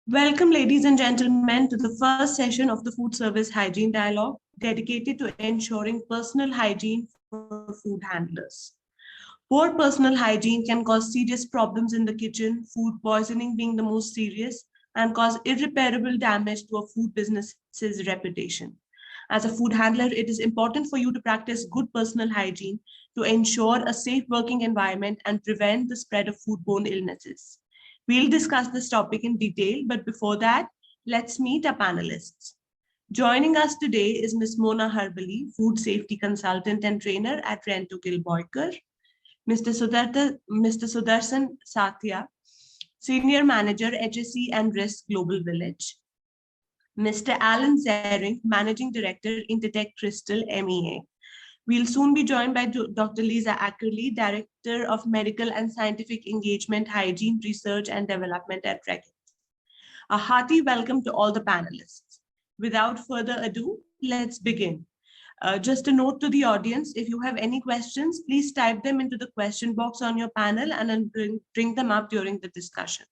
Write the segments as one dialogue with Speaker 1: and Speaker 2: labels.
Speaker 1: Welcome, ladies and gentlemen, to the first session of the Food Service Hygiene Dialogue, dedicated to ensuring personal hygiene for food handlers. Poor personal hygiene can cause serious problems in the kitchen, food poisoning being the most serious, and cause irreparable damage to a food business's reputation. As a food handler, it is important for you to practice good personal hygiene to ensure a safe working environment and prevent the spread of foodborne illnesses. We'll discuss this topic in detail, but before that, let's meet our panelists. Joining us today is Ms. Mona Harbali, Food Safety Consultant and Trainer at Rento Kilboyker, Mr. Sudarshan Sathya, Senior Manager, HSE and Risk Global Village, Mr. Alan Zering, Managing Director, Intertech Crystal MEA. We'll soon be joined by Dr. Lisa Ackerley, Director of Medical and Scientific Engagement, Hygiene Research and Development at Reckitt. A hearty welcome to all the panelists. Without further ado, let's begin. Just a note to the audience, if you have any questions, please type them into the question box on your panel and then bring them up during the discussion.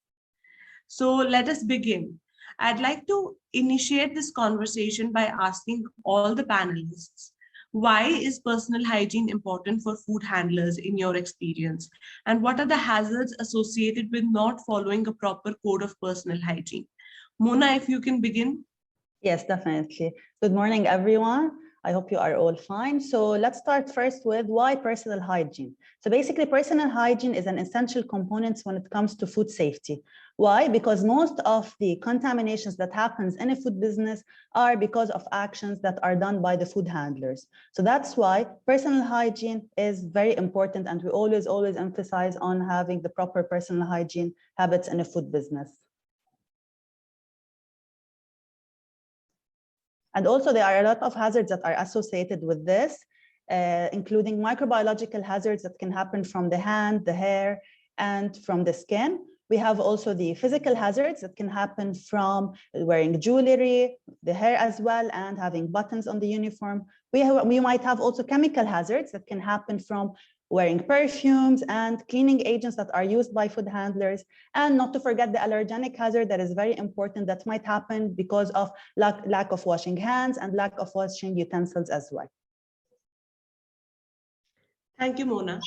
Speaker 1: So let us begin. I'd like to initiate this conversation by asking all the panelists, why is personal hygiene important for food handlers in your experience? And what are the hazards associated with not following a proper code of personal hygiene? Mona, if you can begin.
Speaker 2: Yes, definitely. Good morning, everyone. I hope you are all fine. So let's start first with why personal hygiene. So basically, personal hygiene is an essential component when it comes to food safety. Why? Because most of the contaminations that happens in a food business are because of actions that are done by the food handlers. So that's why personal hygiene is very important, and we always emphasize on having the proper personal hygiene habits in a food business. And also there are a lot of hazards that are associated with this, including microbiological hazards that can happen from the hand, the hair, and from the skin. We have also the physical hazards that can happen from wearing jewelry, the hair as well, and having buttons on the uniform. We might have also chemical hazards that can happen from wearing perfumes and cleaning agents that are used by food handlers, and not to forget the allergenic hazard that is very important that might happen because of lack of washing hands and lack of washing utensils as well.
Speaker 1: Thank you, Mona.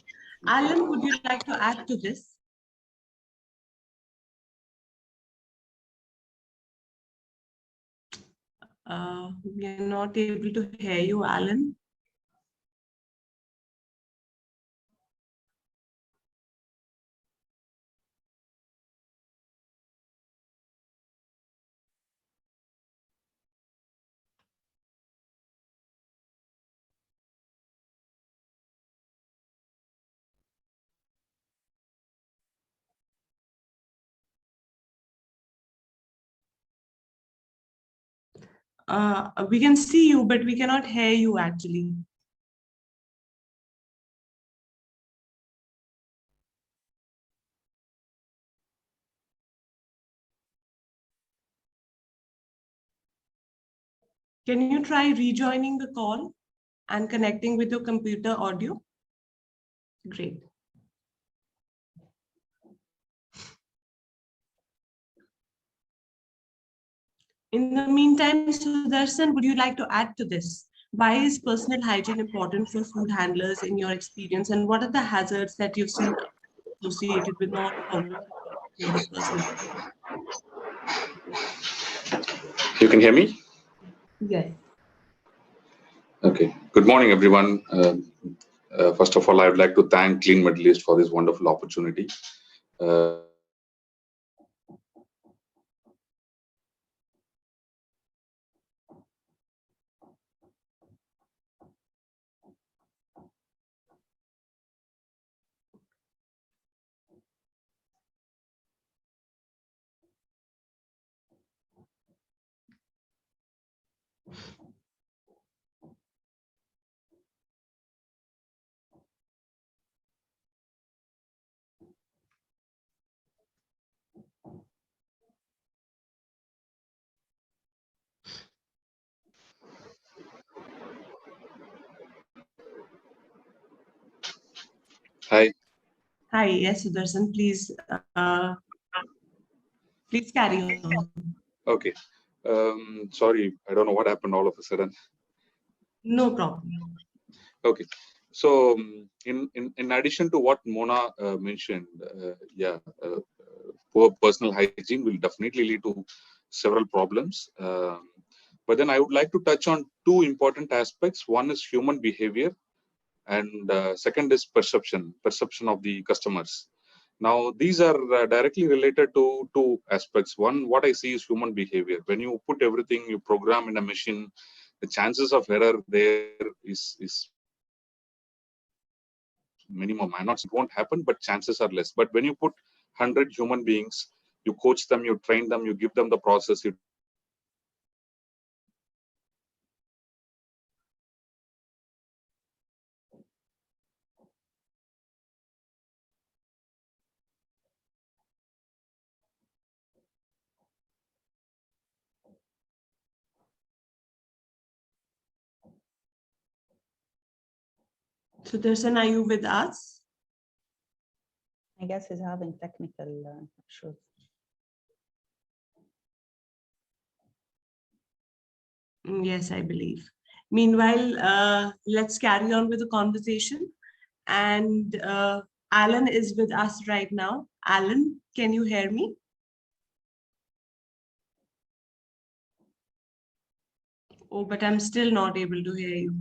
Speaker 1: Alan, would you like to add to this? We are not able to hear you, Alan. We can see you, but we cannot hear you actually. Can you try rejoining the call and connecting with your computer audio? Great. In the meantime, Sudarshan, would you like to add to this? Why is personal hygiene important for food handlers in your experience, and what are the hazards that you've seen associated with not following personal hygiene?
Speaker 3: You can hear me?
Speaker 1: Yes.
Speaker 3: Okay. Good morning, everyone. First of all, I would like to thank Clean Middle East for this wonderful opportunity. Hi.
Speaker 1: Hi, yes, Sudarshan, please. Please carry on.
Speaker 3: Okay. Sorry, I don't know what happened all of a sudden.
Speaker 1: No problem.
Speaker 3: Okay. So, in addition to what Mona mentioned, poor personal hygiene will definitely lead to several problems. But then I would like to touch on two important aspects. One is human behavior, and second is perception of the customers. Now, these are directly related to two aspects. One, what I see is human behavior. When you put everything, you program in a machine, the chances of error there is minimum. I'm not saying it won't happen, but chances are less. But when you put 100 human beings, you coach them, you train them, you give them the process, you
Speaker 1: Sudarshan, are you with us?
Speaker 2: I guess he's having technical issues.
Speaker 1: Yes, I believe. Meanwhile, let's carry on with the conversation. And Alan is with us right now. Alan, can you hear me? Oh, but I'm still not able to hear you.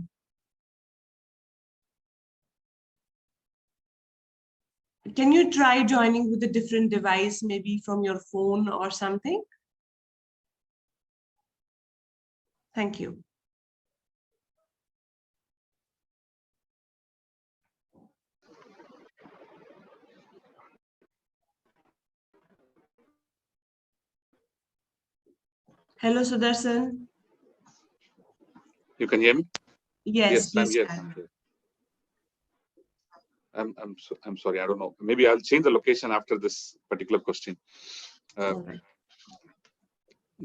Speaker 1: Can you try joining with a different device, maybe from your phone or something? Thank you. Hello, Sudarshan.
Speaker 3: You can hear me?
Speaker 1: Yes,
Speaker 3: I'm
Speaker 1: please
Speaker 3: here.
Speaker 1: carry.
Speaker 3: I'm here. I'm sorry. I don't know. Maybe I'll change the location after this particular question.
Speaker 1: All right.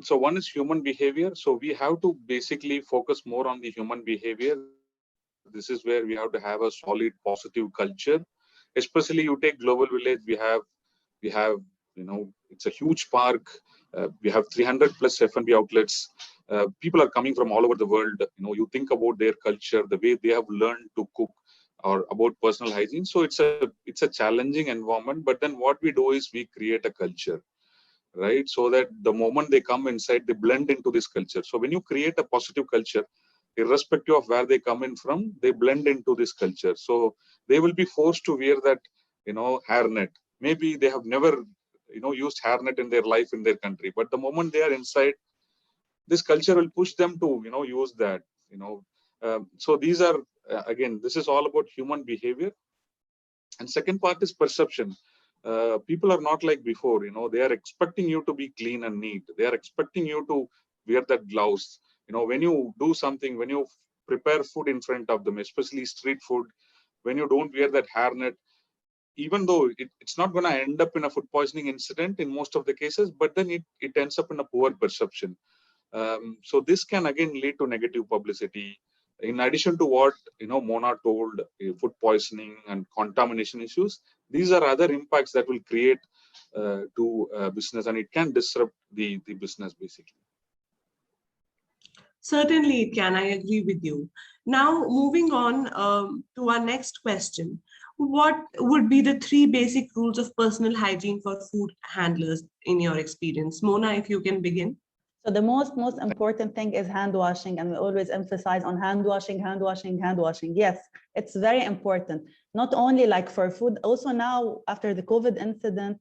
Speaker 3: So one is human behavior. So we have to basically focus more on the human behavior. This is where we have to have a solid, positive culture. Especially you take Global Village. We have it's a huge park. We have 300 plus F&B outlets. People are coming from all over the world. You think about their culture, the way they have learned to cook, or about personal hygiene. So it's a challenging environment. But then what we do is we create a culture, right? So that the moment they come inside, they blend into this culture. So when you create a positive culture, irrespective of where they come in from, they blend into this culture. So they will be forced to wear that, hairnet. Maybe they have never, used hairnet in their life in their country, but the moment they are inside, this culture will push them to, use that. So these are again, this is all about human behavior. And second part is perception. People are not like before. They are expecting you to be clean and neat. They are expecting you to wear that gloves. When you do something, when you prepare food in front of them, especially street food, when you don't wear that hairnet, even though it's not going to end up in a food poisoning incident in most of the cases, but then it ends up in a poor perception. So this can again lead to negative publicity. In addition to what Mona told, food poisoning and contamination issues, these are other impacts that will create to business, and it can disrupt the business basically.
Speaker 1: Certainly it can. I agree with you. Now, moving on to our next question. What would be the 3 basic rules of personal hygiene for food handlers in your experience? Mona, if you can begin.
Speaker 2: So the most important thing is hand washing, and we always emphasize on hand washing, hand washing, hand washing. Yes, it's very important. Not only like for food, also now after the COVID incident,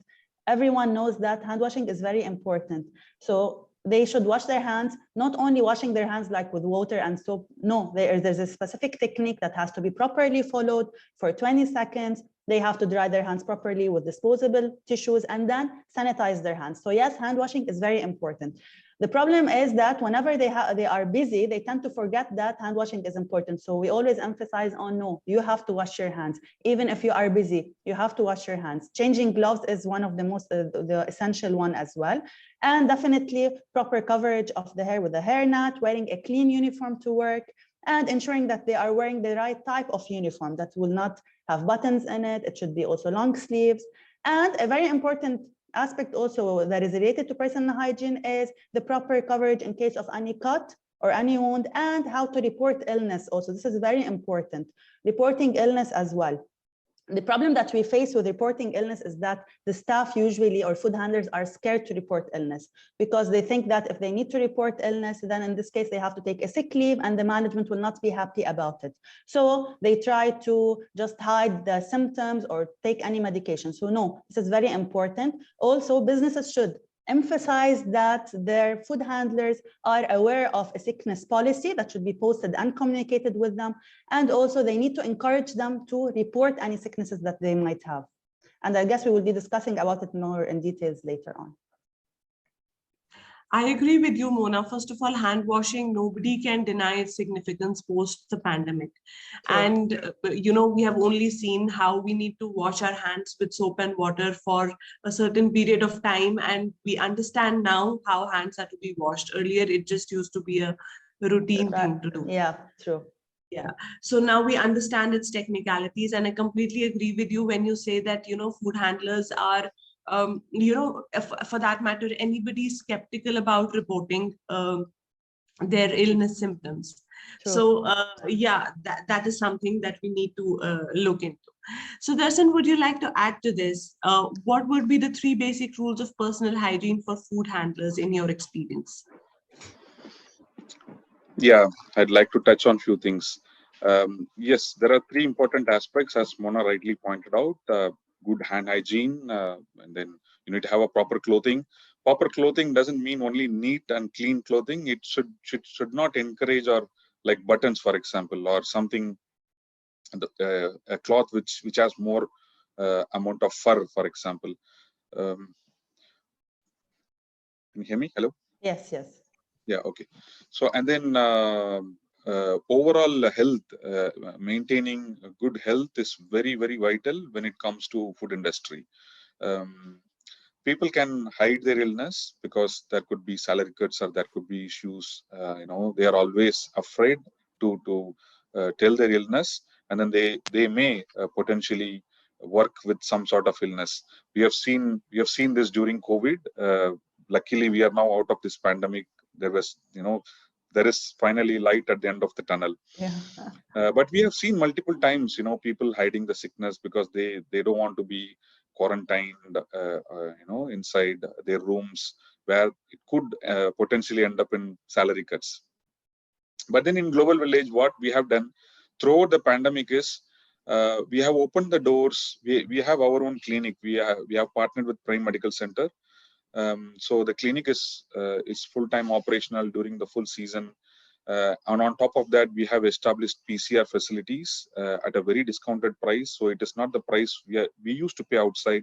Speaker 2: everyone knows that hand washing is very important. So they should wash their hands, not only washing their hands like with water and soap. No, there's a specific technique that has to be properly followed for 20 seconds. They have to dry their hands properly with disposable tissues and then sanitize their hands. So yes, hand washing is very important. The problem is that whenever they are busy, they tend to forget that hand washing is important. So we always emphasize on, no, you have to wash your hands. Even if you are busy, you have to wash your hands. Changing gloves is one of the most, the essential one as well. And definitely proper coverage of the hair with a hairnet, wearing a clean uniform to work, and ensuring that they are wearing the right type of uniform that will not have buttons in it. It should be also long sleeves. And a very important aspect also that is related to personal hygiene is the proper coverage in case of any cut or any wound, and how to report illness also. This is very important, reporting illness as well. The problem that we face with reporting illness is that the staff usually, or food handlers, are scared to report illness because they think that if they need to report illness, then in this case, they have to take a sick leave and the management will not be happy about it. So they try to just hide the symptoms or take any medication. So no, this is very important. Also, businesses should emphasize that their food handlers are aware of a sickness policy that should be posted and communicated with them. And also they need to encourage them to report any sicknesses that they might have. And I guess we will be discussing about it more in details later on.
Speaker 1: I agree with you, Mona. First of all, hand washing, nobody can deny its significance post the pandemic.
Speaker 2: True.
Speaker 1: And, we have only seen how we need to wash our hands with soap and water for a certain period of time. And we understand now how hands are to be washed. Earlier, it just used to be a routine thing to do.
Speaker 2: Yeah, true.
Speaker 1: Yeah. So now we understand its technicalities. And I completely agree with you when you say that, food handlers are for that matter, anybody skeptical about reporting their illness symptoms.
Speaker 2: True.
Speaker 1: So that is something that we need to look into. So Darshan, would you like to add to this? What would be the 3 basic rules of personal hygiene for food handlers in your experience?
Speaker 3: Yeah, I'd like to touch on few things. Yes, there are 3 important aspects, as Mona rightly pointed out. Good hand hygiene, and then you need to have a proper clothing. Proper clothing doesn't mean only neat and clean clothing. It should not encourage, or like buttons, for example, or something, a cloth which has more amount of fur, for example. Can you hear me? Hello?
Speaker 2: Yes, yes.
Speaker 3: Yeah, okay. So, and then overall health, maintaining good health is very, very vital when it comes to food industry. People can hide their illness because there could be salary cuts or there could be issues. They are always afraid to tell their illness, and then they may potentially work with some sort of illness. We have seen this during COVID. Luckily, we are now out of this pandemic. There is finally light at the end of the tunnel.
Speaker 2: Yeah.
Speaker 3: But we have seen multiple times, people hiding the sickness because they don't want to be quarantined, inside their rooms, where it could potentially end up in salary cuts. But then in Global Village, what we have done throughout the pandemic is we have opened the doors. We have our own clinic. We have partnered with Prime Medical Center. So the clinic is full-time operational during the full season. And on top of that, we have established PCR facilities at a very discounted price. So it is not the price we used to pay outside.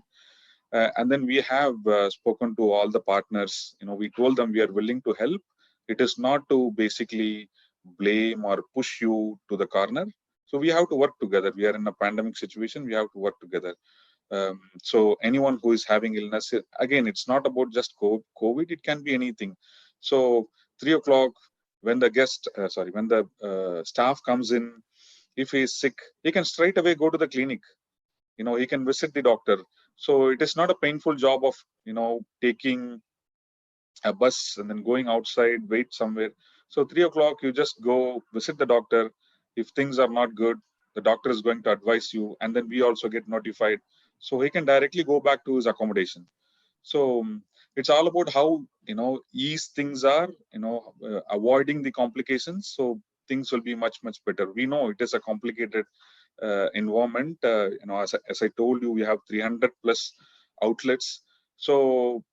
Speaker 3: And then we have spoken to all the partners. We told them we are willing to help. It is not to basically blame or push you to the corner. So we have to work together. We are in a pandemic situation. We have to work together. So anyone who is having illness, again, it's not about just COVID. It can be anything. So 3 o'clock, when the staff comes in, if he is sick, he can straight away go to the clinic. He can visit the doctor. So it is not a painful job of, taking a bus and then going outside, wait somewhere. So 3 o'clock, you just go visit the doctor. If things are not good, the doctor is going to advise you, and then we also get notified. So he can directly go back to his accommodation. So it's all about how, ease things are, avoiding the complications. So things will be much, much better. We know it is a complicated environment. As I told you, we have 300 plus outlets. So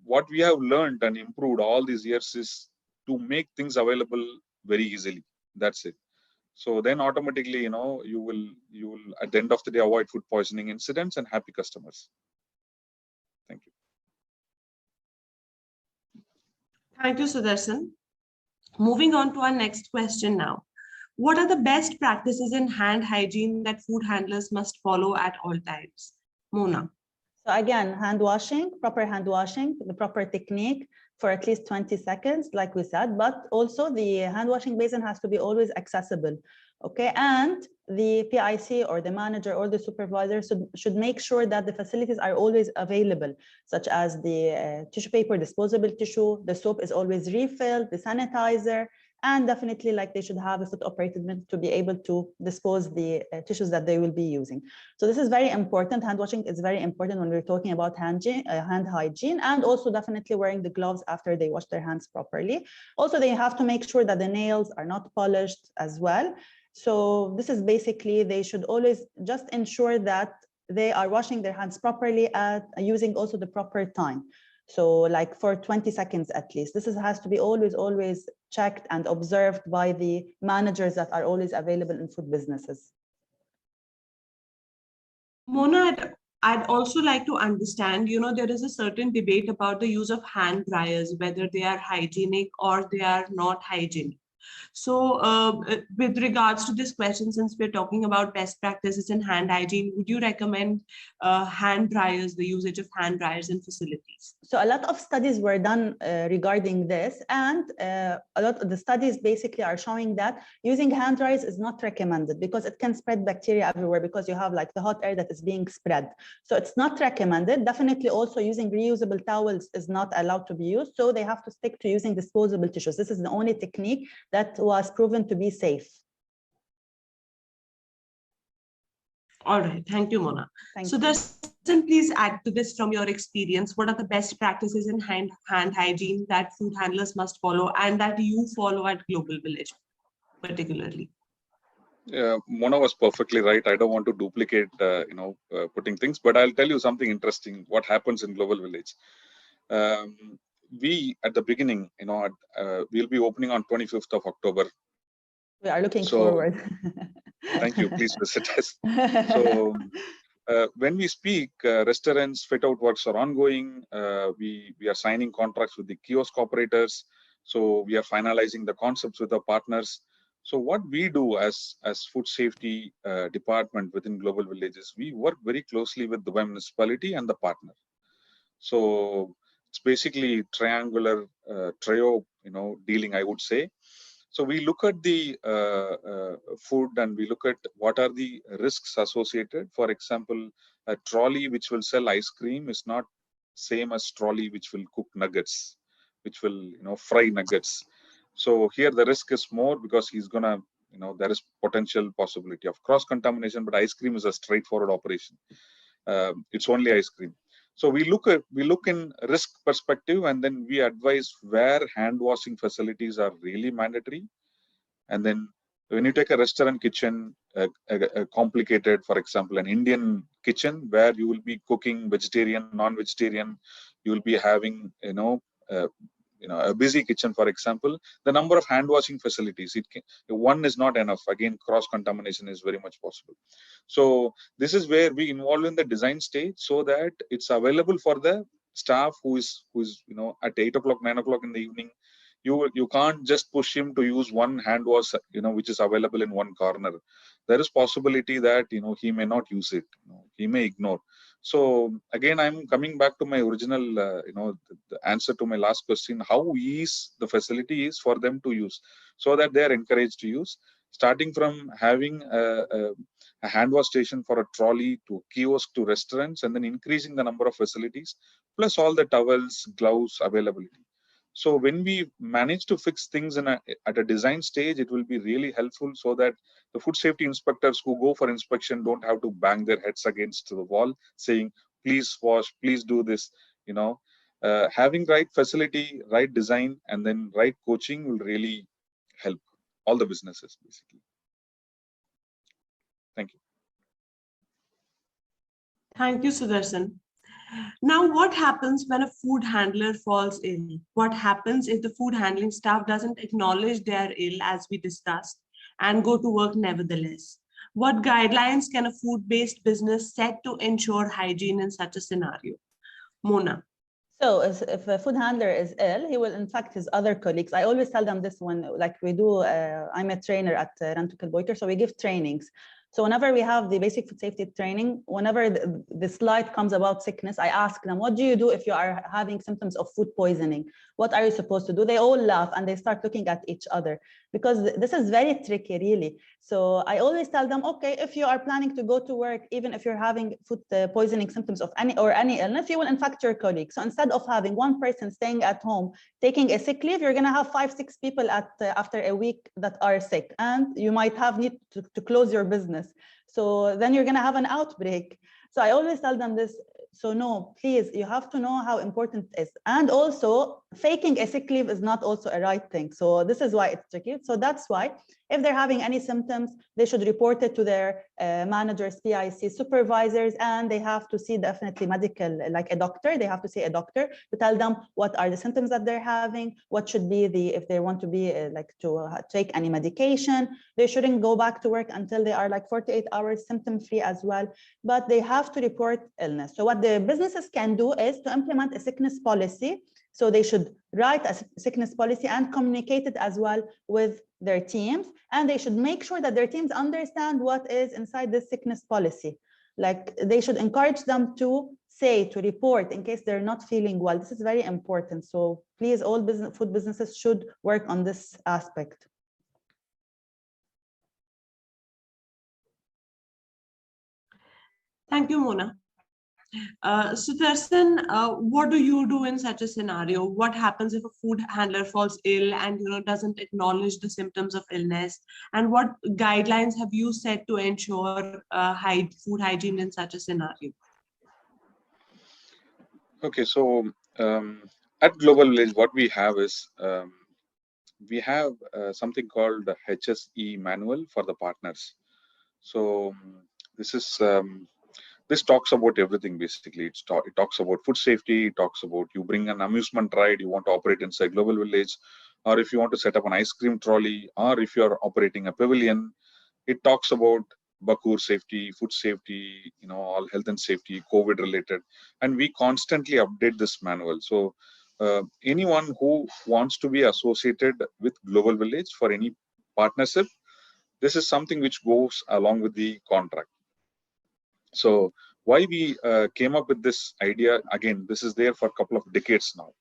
Speaker 3: what we have learned and improved all these years is to make things available very easily. That's it. So then automatically, you will at the end of the day avoid food poisoning incidents and happy customers. Thank you.
Speaker 1: Thank you, Sudarshan. Moving on to our next question now. What are the best practices in hand hygiene that food handlers must follow at all times? Mona.
Speaker 2: So again, hand washing, proper hand washing, the proper technique, for at least 20 seconds, like we said, but also the hand washing basin has to be always accessible. Okay, and the PIC or the manager or the supervisor should make sure that the facilities are always available, such as the tissue paper, disposable tissue, the soap is always refilled, the sanitizer, and definitely like they should have a foot operated bin to be able to dispose the tissues that they will be using. So this is very important. Hand washing is very important when we're talking about hand hygiene, and also definitely wearing the gloves after they wash their hands properly. Also, they have to make sure that the nails are not polished as well. So this is basically, they should always just ensure that they are washing their hands properly at using also the proper time. So like for 20 seconds at least. This has to be always checked and observed by the managers that are always available in food businesses.
Speaker 1: Mona, I'd also like to understand, there is a certain debate about the use of hand dryers, whether they are hygienic or they are not hygienic. So with regards to this question, since we're talking about best practices in hand hygiene, would you recommend hand dryers, the usage of hand dryers in facilities?
Speaker 2: So a lot of studies were done regarding this, and a lot of the studies basically are showing that using hand dryers is not recommended because it can spread bacteria everywhere, because you have like the hot air that is being spread. So it's not recommended. Definitely also using reusable towels is not allowed to be used. So they have to stick to using disposable tissues. This is the only technique that was proven to be safe.
Speaker 1: All right, thank you, Mona.
Speaker 2: Thank
Speaker 1: so
Speaker 2: you.
Speaker 1: Darshan, please add to this from your experience. What are the best practices in hand hygiene that food handlers must follow and that you follow at Global Village particularly?
Speaker 3: Mona was perfectly right. I don't want to duplicate, putting things, but I'll tell you something interesting. What happens in Global Village? We at the beginning, we'll be opening on 25th of October.
Speaker 2: We are looking forward.
Speaker 3: Thank you. Please visit us. So when we speak, restaurants fit out works are ongoing. We are signing contracts with the kiosk operators. So we are finalizing the concepts with our partners. So what we do as food safety department within Global Villages, we work very closely with the municipality and the partner. So it's basically triangular trio, dealing, I would say. So we look at the food and we look at what are the risks associated. For example, a trolley which will sell ice cream is not same as trolley which will cook nuggets, which will fry nuggets. So here the risk is more because he's gonna, there is potential possibility of cross contamination. But ice cream is a straightforward operation. It's only ice cream. So we look in risk perspective, and then we advise where hand washing facilities are really mandatory. And then when you take a restaurant kitchen, a complicated, for example, an Indian kitchen where you will be cooking vegetarian, non-vegetarian, you will be having, a busy kitchen, for example, the number of hand washing facilities, one is not enough. Again, cross contamination is very much possible. So this is where we involve in the design stage so that it's available for the staff who is at 8 o'clock, 9 o'clock in the evening. You can't just push him to use one hand wash, which is available in one corner. There is possibility that he may not use it. He may ignore. So again, I'm coming back to my original, the answer to my last question: how easy the facility is for them to use, so that they are encouraged to use. Starting from having a hand wash station for a trolley to kiosk to restaurants, and then increasing the number of facilities, plus all the towels, gloves availability. So when we manage to fix things at a design stage, it will be really helpful so that the food safety inspectors who go for inspection don't have to bang their heads against the wall saying, please wash, please do this. Having right facility, right design, and then right coaching will really help all the businesses, basically. Thank you.
Speaker 1: Thank you, Sudarshan. Now, what happens when a food handler falls ill? What happens if the food handling staff doesn't acknowledge they are ill, as we discussed, and go to work nevertheless? What guidelines can a food-based business set to ensure hygiene in such a scenario? Mona.
Speaker 2: So if a food handler is ill, he will infect his other colleagues. I always tell them this when, like we do, I'm a trainer at Rantukal Boyker, so we give trainings. So whenever we have the basic food safety training, whenever the slide comes about sickness, I ask them, what do you do if you are having symptoms of food poisoning? What are you supposed to do? They all laugh and they start looking at each other, because this is very tricky, really. So I always tell them, okay, if you are planning to go to work, even if you're having food poisoning symptoms of any illness, you will infect your colleagues. So instead of having one person staying at home taking a sick leave, you're going to have 5-6 people after a week that are sick, and you might have need to close your business. So then you're going to have an outbreak. So I always tell them this. So no, please, you have to know how important it is. And also, faking a sick leave is not also a right thing. So this is why it's tricky. So that's why if they're having any symptoms, they should report it to their managers, PIC supervisors, and they have to see definitely medical, like a doctor. They have to see a doctor to tell them what are the symptoms that they're having, what should be if they want to be take any medication. They shouldn't go back to work until they are like 48 hours symptom free as well, but they have to report illness. So what the businesses can do is to implement a sickness policy. So they should write a sickness policy and communicate it as well with their teams. And they should make sure that their teams understand what is inside this sickness policy. Like they should encourage them to report in case they're not feeling well. This is very important. So please, all food businesses should work on this aspect.
Speaker 1: Thank you, Mona. So Tarsan, what do you do in such a scenario? What happens if a food handler falls ill and doesn't acknowledge the symptoms of illness? And what guidelines have you set to ensure food hygiene in such a scenario?
Speaker 3: Okay, so at Global Village, what we have is we have something called the HSE manual for the partners. So this is this talks about everything basically. It talks about food safety. It talks about you bring an amusement ride, you want to operate inside Global Village, or if you want to set up an ice cream trolley, or if you are operating a pavilion. It talks about Bakur safety, food safety, all health and safety, COVID related, and we constantly update this manual. So anyone who wants to be associated with Global Village for any partnership, this is something which goes along with the contract. So why we came up with this idea, again, this is there for a couple of decades now,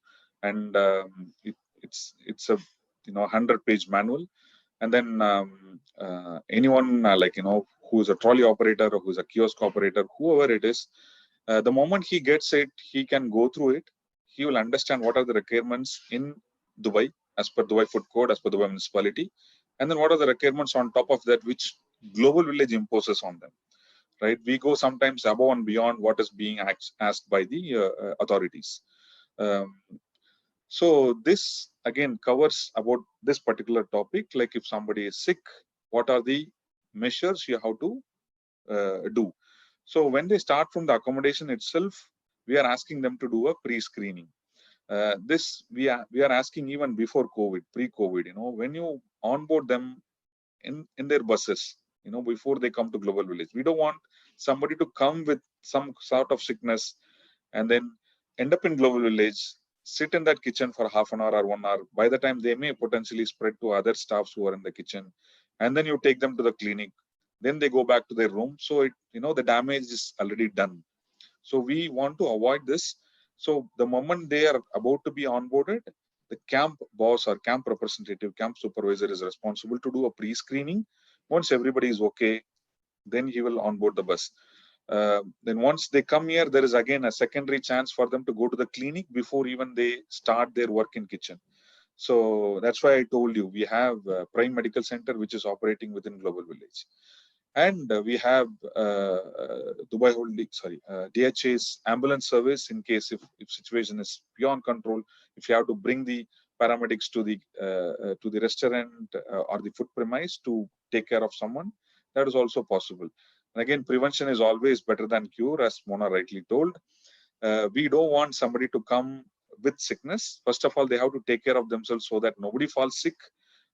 Speaker 3: and it's a 100-page manual. And then anyone who is a trolley operator or who is a kiosk operator, whoever it is, the moment he gets it, he can go through it. He will understand what are the requirements in Dubai as per Dubai Food Code, as per Dubai municipality, and then what are the requirements on top of that which Global Village imposes on them. Right? We go sometimes above and beyond what is being asked by the authorities. So this again covers about this particular topic. Like if somebody is sick, what are the measures you have to do? So when they start from the accommodation itself, we are asking them to do a pre-screening. This we are asking even before COVID, pre-COVID. When you onboard them in their buses, before they come to Global Village, we don't want somebody to come with some sort of sickness and then end up in Global Village, sit in that kitchen for half an hour or 1 hour. By the time they may potentially spread to other staffs who are in the kitchen, and then you take them to the clinic, then they go back to their room. So the damage is already done. So we want to avoid this. So the moment they are about to be onboarded, the camp boss or camp representative, camp supervisor is responsible to do a pre-screening. Once everybody is okay, then he will onboard the bus. Then once they come here, there is again a secondary chance for them to go to the clinic before even they start their work in kitchen. So that's why I told you we have Prime Medical Center, which is operating within Global Village. And we have Dubai Holding, DHA's ambulance service in case if situation is beyond control. If you have to bring the paramedics to the restaurant or the food premise to take care of someone, that is also possible. And again, prevention is always better than cure, as Mona rightly told. We don't want somebody to come with sickness. First of all, they have to take care of themselves so that nobody falls sick.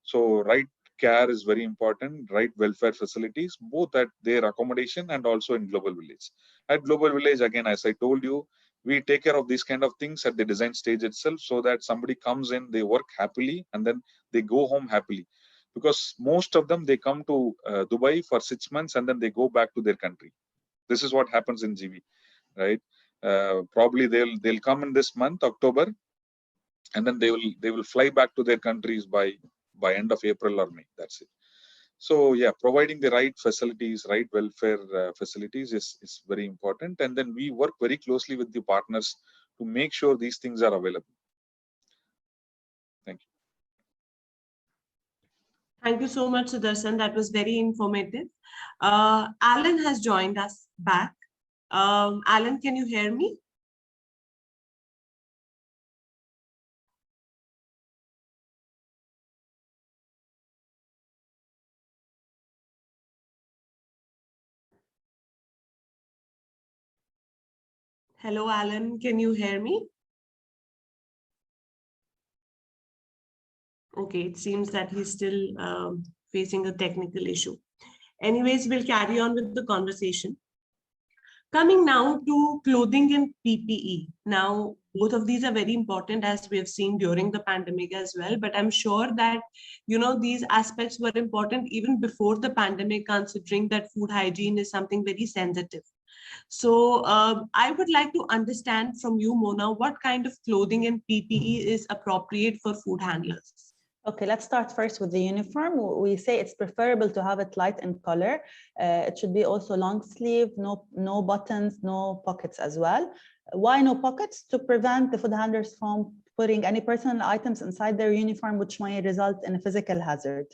Speaker 3: So right care is very important, right welfare facilities, both at their accommodation and also in Global Village. At Global Village, again, as I told you, we take care of these kind of things at the design stage itself so that somebody comes in, they work happily, and then they go home happily. because most of them, they come to Dubai for 6 months and then they go back to their country. This is what happens in GB, right? Probably they'll come in this month, October, and then they will fly back to their countries by end of April or May. That's it. So yeah, providing the right facilities, right welfare facilities is very important. And then we work very closely with the partners to make sure these things are available. Thank you.
Speaker 1: Thank you so much, Sudarshan. That was very informative. Alan has joined us back. Alan, can you hear me? Hello, Alan, can you hear me? Okay, it seems that he's still facing a technical issue. Anyways, we'll carry on with the conversation. Coming now to clothing and PPE. Now, both of these are very important, as we have seen during the pandemic as well. But I'm sure that, these aspects were important even before the pandemic, considering that food hygiene is something very sensitive. So I would like to understand from you, Mona, what kind of clothing and PPE is appropriate for food handlers?
Speaker 2: Okay, let's start first with the uniform. We say it's preferable to have it light in color. It should be also long sleeve, no buttons, no pockets as well. Why no pockets? To prevent the food handlers from putting any personal items inside their uniform, which may result in a physical hazard.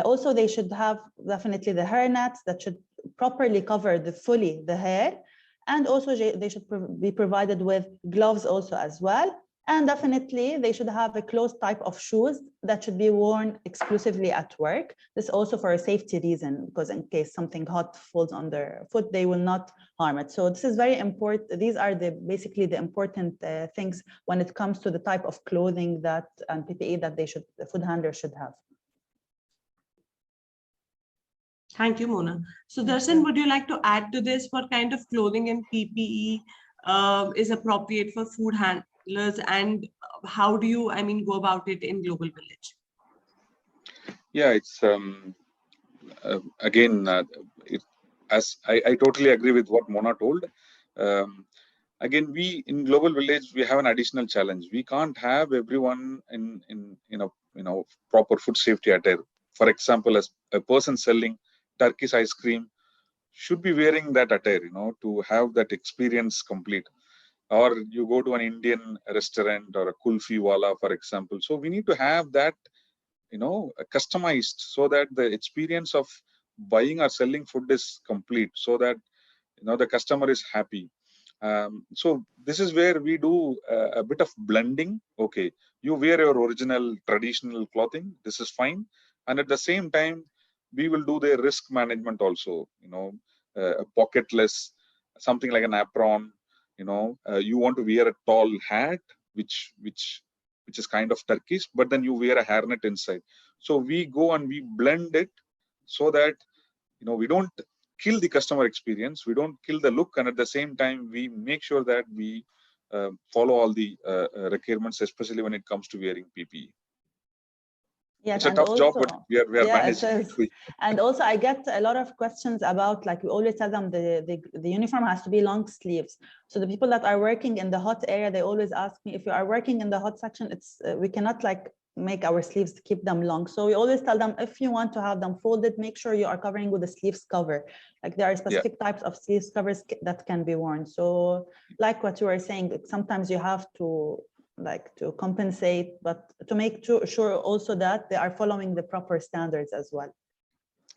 Speaker 2: Also, they should have definitely the hair nets that should properly cover fully the hair. And also they should be provided with gloves also as well. And definitely they should have a closed type of shoes that should be worn exclusively at work. This also for a safety reason, because in case something hot falls on their foot, they will not harm it. So this is very important. These are basically the important things when it comes to the type of clothing and PPE that the food handler should have.
Speaker 1: Thank you, Mona. So Darshan, would you like to add to this? What kind of clothing and PPE is appropriate for food handlers, and how do you, go about it in Global Village?
Speaker 3: Yeah, it's again, as I totally agree with what Mona told. Again, we in Global Village, we have an additional challenge. We can't have everyone in proper food safety attire. For example, as a person selling Turkish ice cream should be wearing that attire, to have that experience complete. Or you go to an Indian restaurant or a kulfi wala, for example. So we need to have that, customized, so that the experience of buying or selling food is complete, so that the customer is happy. So this is where we do a bit of blending. Okay, you wear your original traditional clothing, this is fine, and at the same time we will do the risk management also, pocketless, something like an apron. You want to wear a tall hat which is kind of Turkish, but then you wear a hairnet inside. So we go and we blend it so that we don't kill the customer experience, we don't kill the look, and at the same time we make sure that we follow all the requirements, especially when it comes to wearing PPE.
Speaker 2: Yes,
Speaker 3: it's a tough job, but we are managing.
Speaker 2: And also I get a lot of questions about, like, we always tell them the uniform has to be long sleeves. So the people that are working in the hot area, they always ask me, if you are working in the hot section, we cannot make our sleeves, keep them long. So we always tell them, if you want to have them folded, make sure you are covering with a sleeves cover. Like, there are specific types of sleeves covers that can be worn. So like what you were saying, sometimes you have to compensate, but to make sure also that they are following the proper standards as well.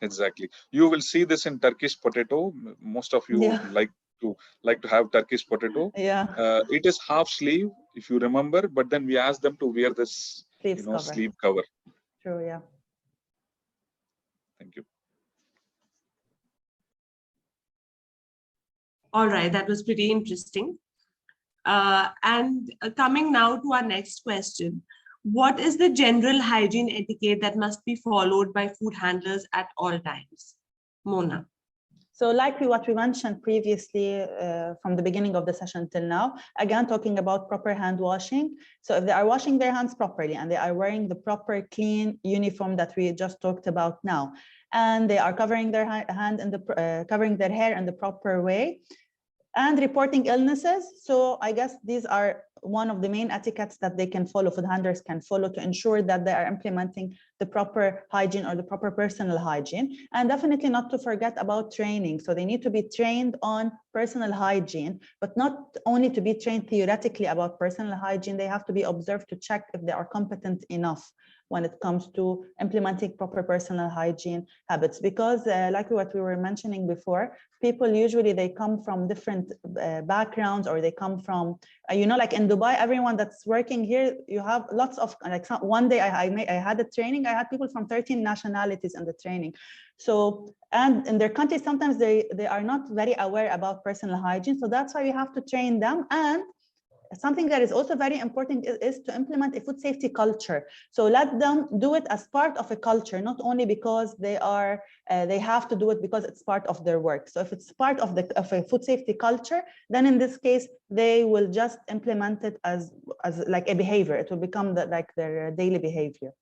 Speaker 3: Exactly. You will see this in Turkish potato. Most of you like to have Turkish potato. It is half sleeve, if you remember, but then we ask them to wear this sleeve cover.
Speaker 2: True, yeah.
Speaker 3: Thank you.
Speaker 1: All right, that was pretty interesting. And coming now to our next question, what is the general hygiene etiquette that must be followed by food handlers at all times? Mona.
Speaker 2: So like what we mentioned previously from the beginning of the session till now, again, talking about proper hand washing. So if they are washing their hands properly and they are wearing the proper clean uniform that we just talked about now, and they are covering their hand and covering their hair in the proper way, and reporting illnesses. So I guess these are one of the main etiquettes that they can follow, food handlers can follow to ensure that they are implementing the proper hygiene or the proper personal hygiene. And definitely not to forget about training. So they need to be trained on personal hygiene, but not only to be trained theoretically about personal hygiene, they have to be observed to check if they are competent enough when it comes to implementing proper personal hygiene habits. Because like what we were mentioning before, people usually, they come from different backgrounds, or they come from, like in Dubai, everyone that's working here, you have lots of, like one day I had a training, I had people from 13 nationalities in the training. So, and in their countries, sometimes they are not very aware about personal hygiene. So that's why we have to train them. And something that is also very important is to implement a food safety culture. So let them do it as part of a culture, not only because they have to do it because it's part of their work. So if it's part of a food safety culture, then in this case, they will just implement it as like a behavior. It will become like their daily behavior.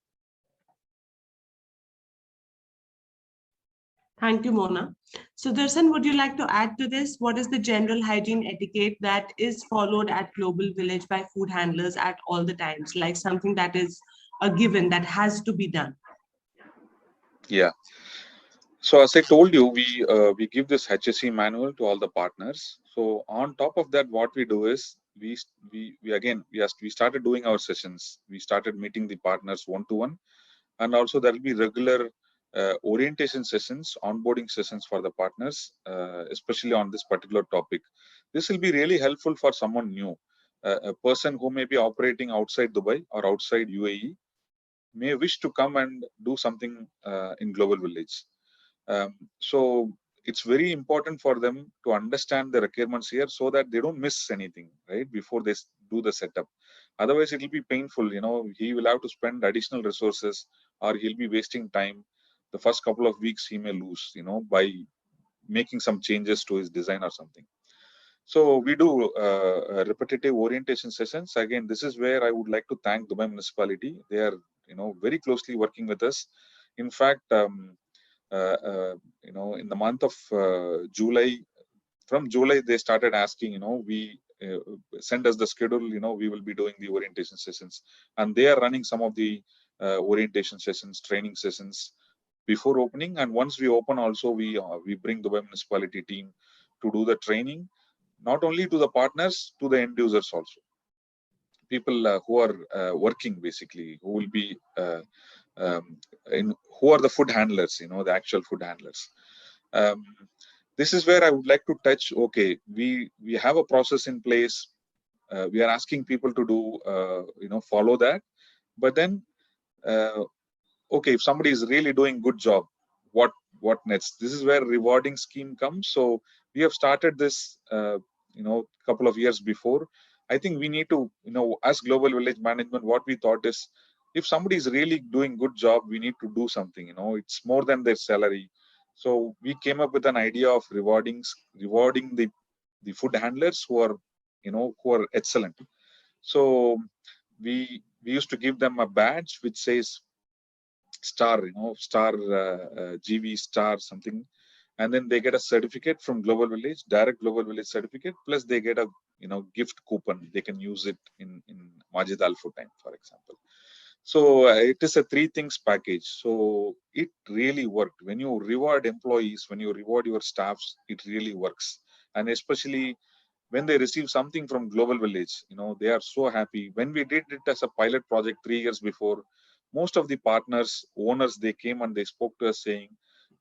Speaker 1: Thank you, Mona. So, Darsan, would you like to add to this? What is the general hygiene etiquette that is followed at Global Village by food handlers at all the times, like something that is a given that has to be done?
Speaker 3: Yeah. So as I told you, we give this HSE manual to all the partners. So on top of that, what we do is we started doing our sessions. We started meeting the partners one to one, and also there will be regular orientation sessions, onboarding sessions for the partners, especially on this particular topic. This will be really helpful for someone new, a person who may be operating outside Dubai or outside UAE, may wish to come and do something in Global Village. So it's very important for them to understand the requirements here so that they don't miss anything, right, before they do the setup. Otherwise, it will be painful. He will have to spend additional resources, or he'll be wasting time. The first couple of weeks he may lose, by making some changes to his design or something. So we do repetitive orientation sessions. Again, this is where I would like to thank Dubai municipality. They are, very closely working with us. In fact, in the month of July, from July, they started asking, we send us the schedule, we will be doing the orientation sessions. And they are running some of the orientation sessions, training sessions before opening. And once we open also, we bring the Dubai municipality team to do the training, not only to the partners, to the end users also. People who are working, basically, who will be who are the food handlers, the actual food handlers. This is where I would like to touch. Okay, we have a process in place. We are asking people to do, follow that. But then, okay, if somebody is really doing good job, what next? This is where rewarding scheme comes. So we have started this, couple of years before. I think we need to, as Global Village Management, what we thought is, if somebody is really doing good job, we need to do something. It's more than their salary. So we came up with an idea of rewarding the food handlers who are excellent. So we used to give them a badge which says star, star GV star something, and then they get a certificate from Global Village, direct Global Village certificate, plus they get a gift coupon. They can use it in Majid Al Food Time, for example. So it is a 3 things package. So it really worked. When you reward employees, when you reward your staffs, it really works. And especially when they receive something from Global Village, they are so happy. When we did it as a pilot project 3 years before, most of the partners, owners, they came and they spoke to us saying,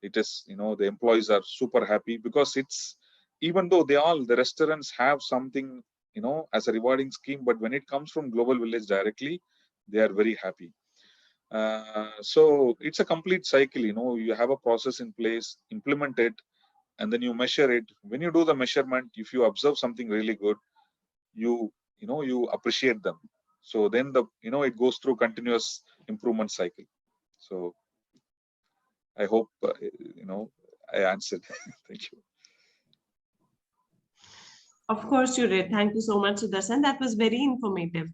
Speaker 3: it is, the employees are super happy, because it's, even though the restaurants have something, as a rewarding scheme, but when it comes from Global Village directly, they are very happy. So it's a complete cycle. You have a process in place, implement it, and then you measure it. When you do the measurement, if you observe something really good, you appreciate them. So then it goes through continuous improvement cycle. So I hope I answered. Thank you.
Speaker 1: Of course, you did. Thank you so much, Sudarshan. That was very informative.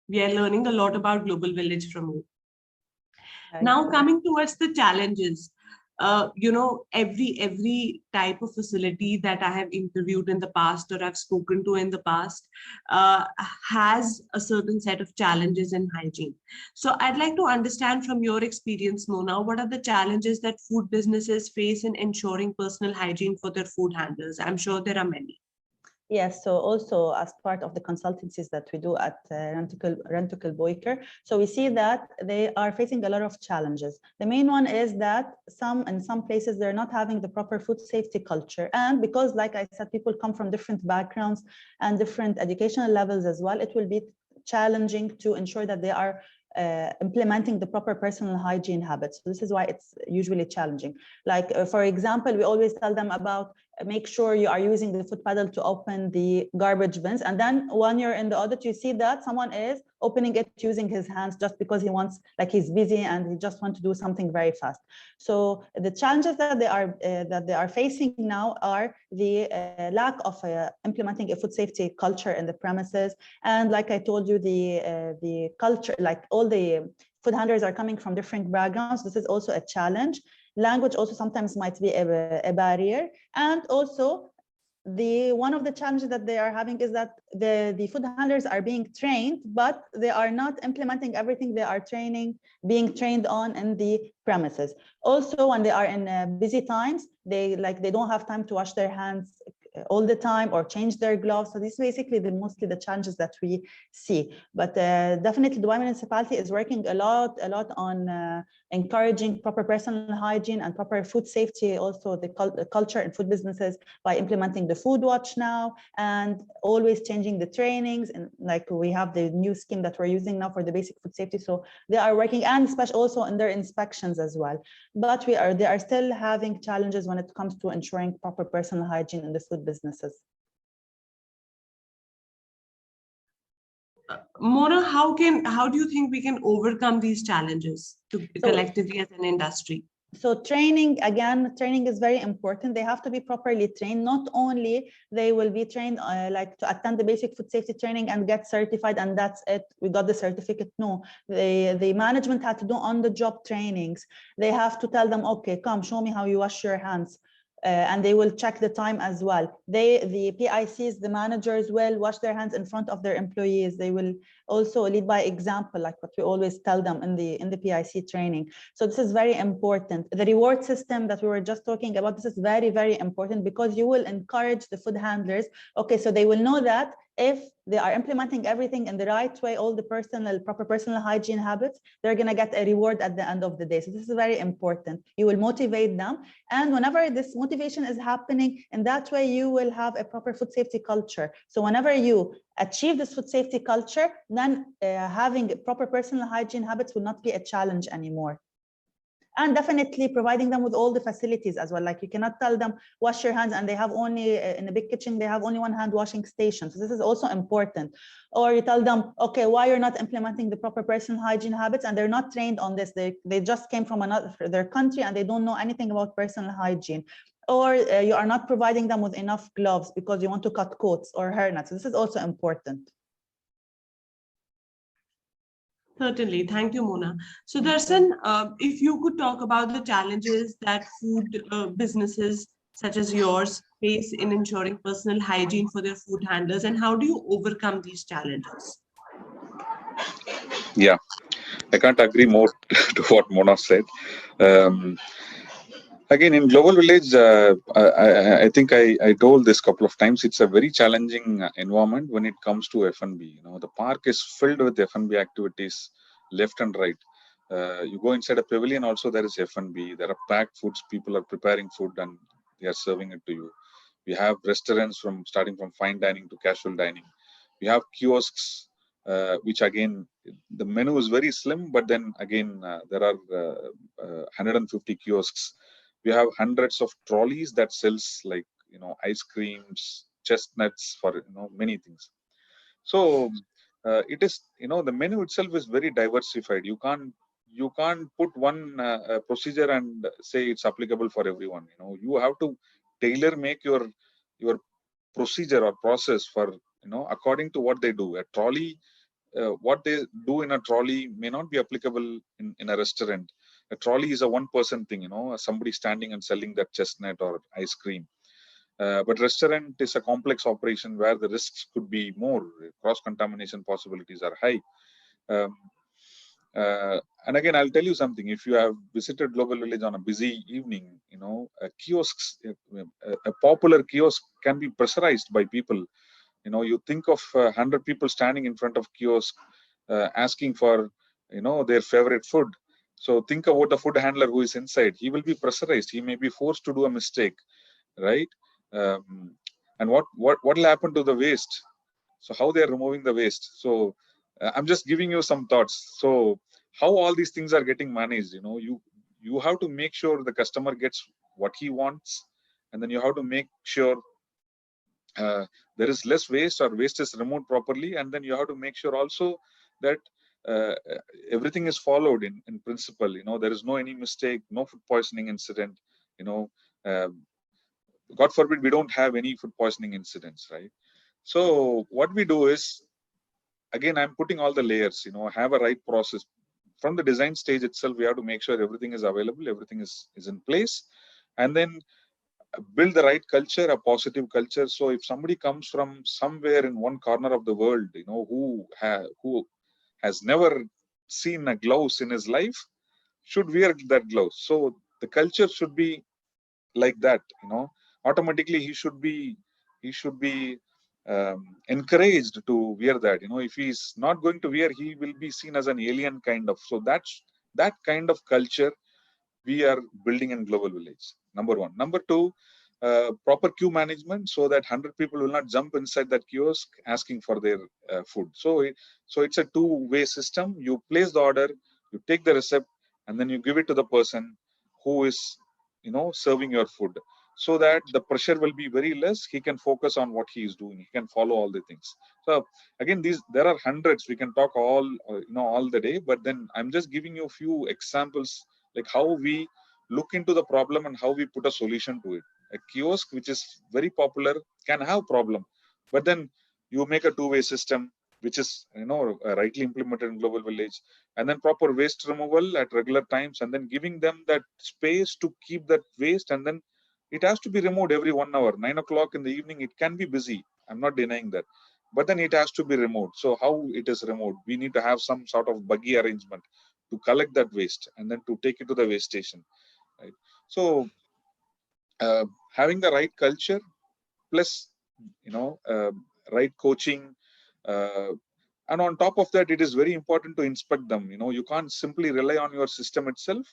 Speaker 1: We are learning a lot about Global Village from you. Now coming towards the challenges, every type of facility that I have interviewed in the past or I've spoken to in the past has a certain set of challenges in hygiene. So I'd like to understand from your experience, Mona, what are the challenges that food businesses face in ensuring personal hygiene for their food handlers? I'm sure there are many.
Speaker 2: Yes, so also as part of the consultancies that we do at Rentokil Boyker, so we see that they are facing a lot of challenges. The main one is that in some places they're not having the proper food safety culture, and because, like I said, people come from different backgrounds and different educational levels as well, it will be challenging to ensure that they are implementing the proper personal hygiene habits. So this is why it's usually challenging. Like, for example, we always tell them about make sure you are using the foot pedal to open the garbage bins. And then when you're in the audit, you see that someone is opening it using his hands just because he wants, like he's busy and he just wants to do something very fast. So the challenges that they are facing now are the lack of implementing a food safety culture in the premises. And like I told you, the culture, like all the food handlers are coming from different backgrounds. This is also a challenge. Language also sometimes might be a barrier. And also one of the challenges that they are having is that the food handlers are being trained, but they are not implementing everything they are being trained on in the premises. Also, when they are in busy times, they don't have time to wash their hands all the time or change their gloves. So this is basically mostly the challenges that we see. But definitely Dubai municipality is working a lot on encouraging proper personal hygiene and proper food safety, also the culture in food businesses, by implementing the food watch now and always changing the trainings. And like we have the new scheme that we're using now for the basic food safety. So they are working, and especially also in their inspections as well. But they are still having challenges when it comes to ensuring proper personal hygiene in the food businesses.
Speaker 1: Mona, how do you think we can overcome these challenges collectively as an industry?
Speaker 2: So training is very important. They have to be properly trained. Not only they will be trained like to attend the basic food safety training and get certified and that's it, we got the certificate. No, the management had to do on-the-job trainings. They have to tell them, okay, come show me how you wash your hands. And they will check the time as well. The PICs, the managers will wash their hands in front of their employees. They will also lead by example, like what we always tell them in the PIC training. So this is very important. The reward system that we were just talking about, this is very, very important because you will encourage the food handlers. Okay, so they will know that if they are implementing everything in the right way, all the proper personal hygiene habits, they're going to get a reward at the end of the day. So this is very important. You will motivate them. And whenever this motivation is happening, in that way, you will have a proper food safety culture. So whenever you achieve this food safety culture, then having proper personal hygiene habits will not be a challenge anymore. And definitely providing them with all the facilities as well. Like you cannot tell them wash your hands and they have only in a big kitchen, they have only one hand washing station. So this is also important. Or you tell them, okay, why you're not implementing the proper personal hygiene habits, and they're not trained on this. They just came from their country and they don't know anything about personal hygiene. Or you are not providing them with enough gloves because you want to cut coats or hairnets. So this is also important.
Speaker 1: Certainly. Thank you, Mona. So, Darshan, if you could talk about the challenges that food businesses such as yours face in ensuring personal hygiene for their food handlers, and how do you overcome these challenges?
Speaker 3: Yeah, I can't agree more to what Mona said. Again, in Global Village, I think I told this couple of times, it's a very challenging environment when it comes to F&B. You know, the park is filled with F&B activities left and right. You go inside a pavilion, also there is F&B. There are packed foods. People are preparing food and they are serving it to you. We have restaurants starting from fine dining to casual dining. We have kiosks, which again, the menu is very slim, but then again, there are 150 kiosks. We have hundreds of trolleys that sells, like, ice creams, chestnuts, for many things. So it is, the menu itself is very diversified. You can't you can't put one procedure and say it's applicable for everyone. You have to tailor make your procedure or process for, according to what they do. A trolley, what they do in a trolley may not be applicable in a restaurant. A trolley is a one-person thing, somebody standing and selling that chestnut or ice cream. But restaurant is a complex operation where the risks could be more. Cross-contamination possibilities are high. Um, and again, I'll tell you something. If you have visited Global Village on a busy evening, kiosks, a popular kiosk can be pressurized by people. You think of 100 people standing in front of kiosk asking for, their favorite food. So think about the food handler who is inside. He will be pressurized. He may be forced to do a mistake, right? And what will happen to the waste? So how they are removing the waste? So I'm just giving you some thoughts. So how all these things are getting managed? You have to make sure the customer gets what he wants, and then you have to make sure uh, there is less waste or waste is removed properly, and then you have to make sure also that uh, everything is followed in principle. There is no any mistake, no food poisoning incident. you know uh, God forbid we don't have any food poisoning incidents, right? So what we do is, again, I'm putting all the layers, have a right process from the design stage itself. We have to make sure everything is available, everything is in place, and then build the right culture, a positive culture. So if somebody comes from somewhere in one corner of the world, who has never seen a gloves in his life, should wear that gloves. So the culture should be like that. Automatically he should be encouraged to wear that. If he's not going to wear, he will be seen as an alien kind of. So that's that kind of culture we are building in Global Village. Number one. Number two, proper queue management, so that 100 people will not jump inside that kiosk asking for their food. So it's a two-way system. You place the order, you take the receipt, and then you give it to the person who is serving your food, so that the pressure will be very less. He can focus on what he is doing. He can follow all the things. So again, there are hundreds. We can talk all the day, but then I'm just giving you a few examples, like how we look into the problem and how we put a solution to it. A kiosk which is very popular can have problem, but then you make a two-way system which is rightly implemented in Global Village, and then proper waste removal at regular times, and then giving them that space to keep that waste, and then it has to be removed every 1 hour. 9 o'clock in the evening, it can be busy, I'm not denying that, but then it has to be removed. So how it is removed? We need to have some sort of buggy arrangement to collect that waste and then to take it to the waste station, right? So uh, having the right culture, plus right coaching, uh, and on top of that, it is very important to inspect them. You can't simply rely on your system itself.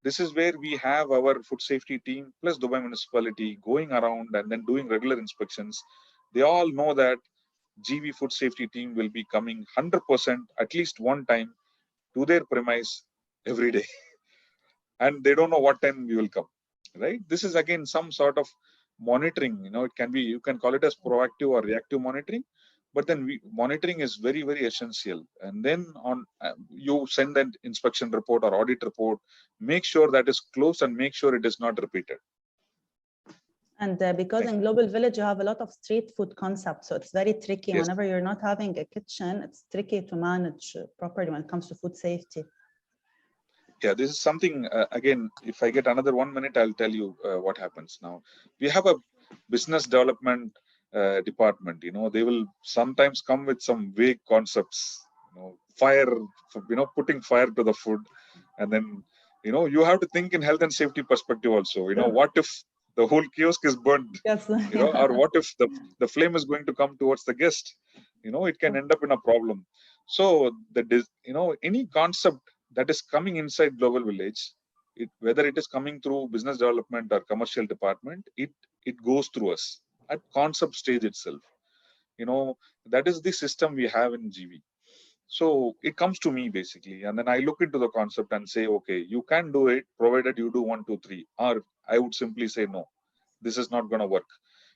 Speaker 3: This is where we have our food safety team plus Dubai municipality going around and then doing regular inspections. They all know that GV food safety team will be coming 100% at least one time to their premise every day. And they don't know what time we will come, right? This is again some sort of monitoring. It can be, you can call it as proactive or reactive monitoring, but then monitoring is very, very essential. And then on you send an inspection report or audit report, make sure that is closed and make sure it is not repeated.
Speaker 2: And because
Speaker 3: Thank
Speaker 2: in Global Village, you have a lot of street food concepts. So it's very tricky.
Speaker 3: Yes.
Speaker 2: Whenever you're not having a kitchen, it's tricky to manage properly when it comes to food safety.
Speaker 3: Yeah, this is something, again, if I get another 1 minute, I'll tell you what happens now. We have a business development department. They will sometimes come with some vague concepts, fire, putting fire to the food. And then, you have to think in health and safety perspective also. What if the whole kiosk is burnt?
Speaker 2: Yes.
Speaker 3: Or what if the flame is going to come towards the guest? It can end up in a problem. So any concept that is coming inside Global Village, whether it is coming through business development or commercial department, it goes through us at concept stage itself. That is the system we have in GV. So it comes to me basically, and then I look into the concept and say, okay, you can do it provided you do 1, 2, 3. Or I would simply say, no, this is not going to work.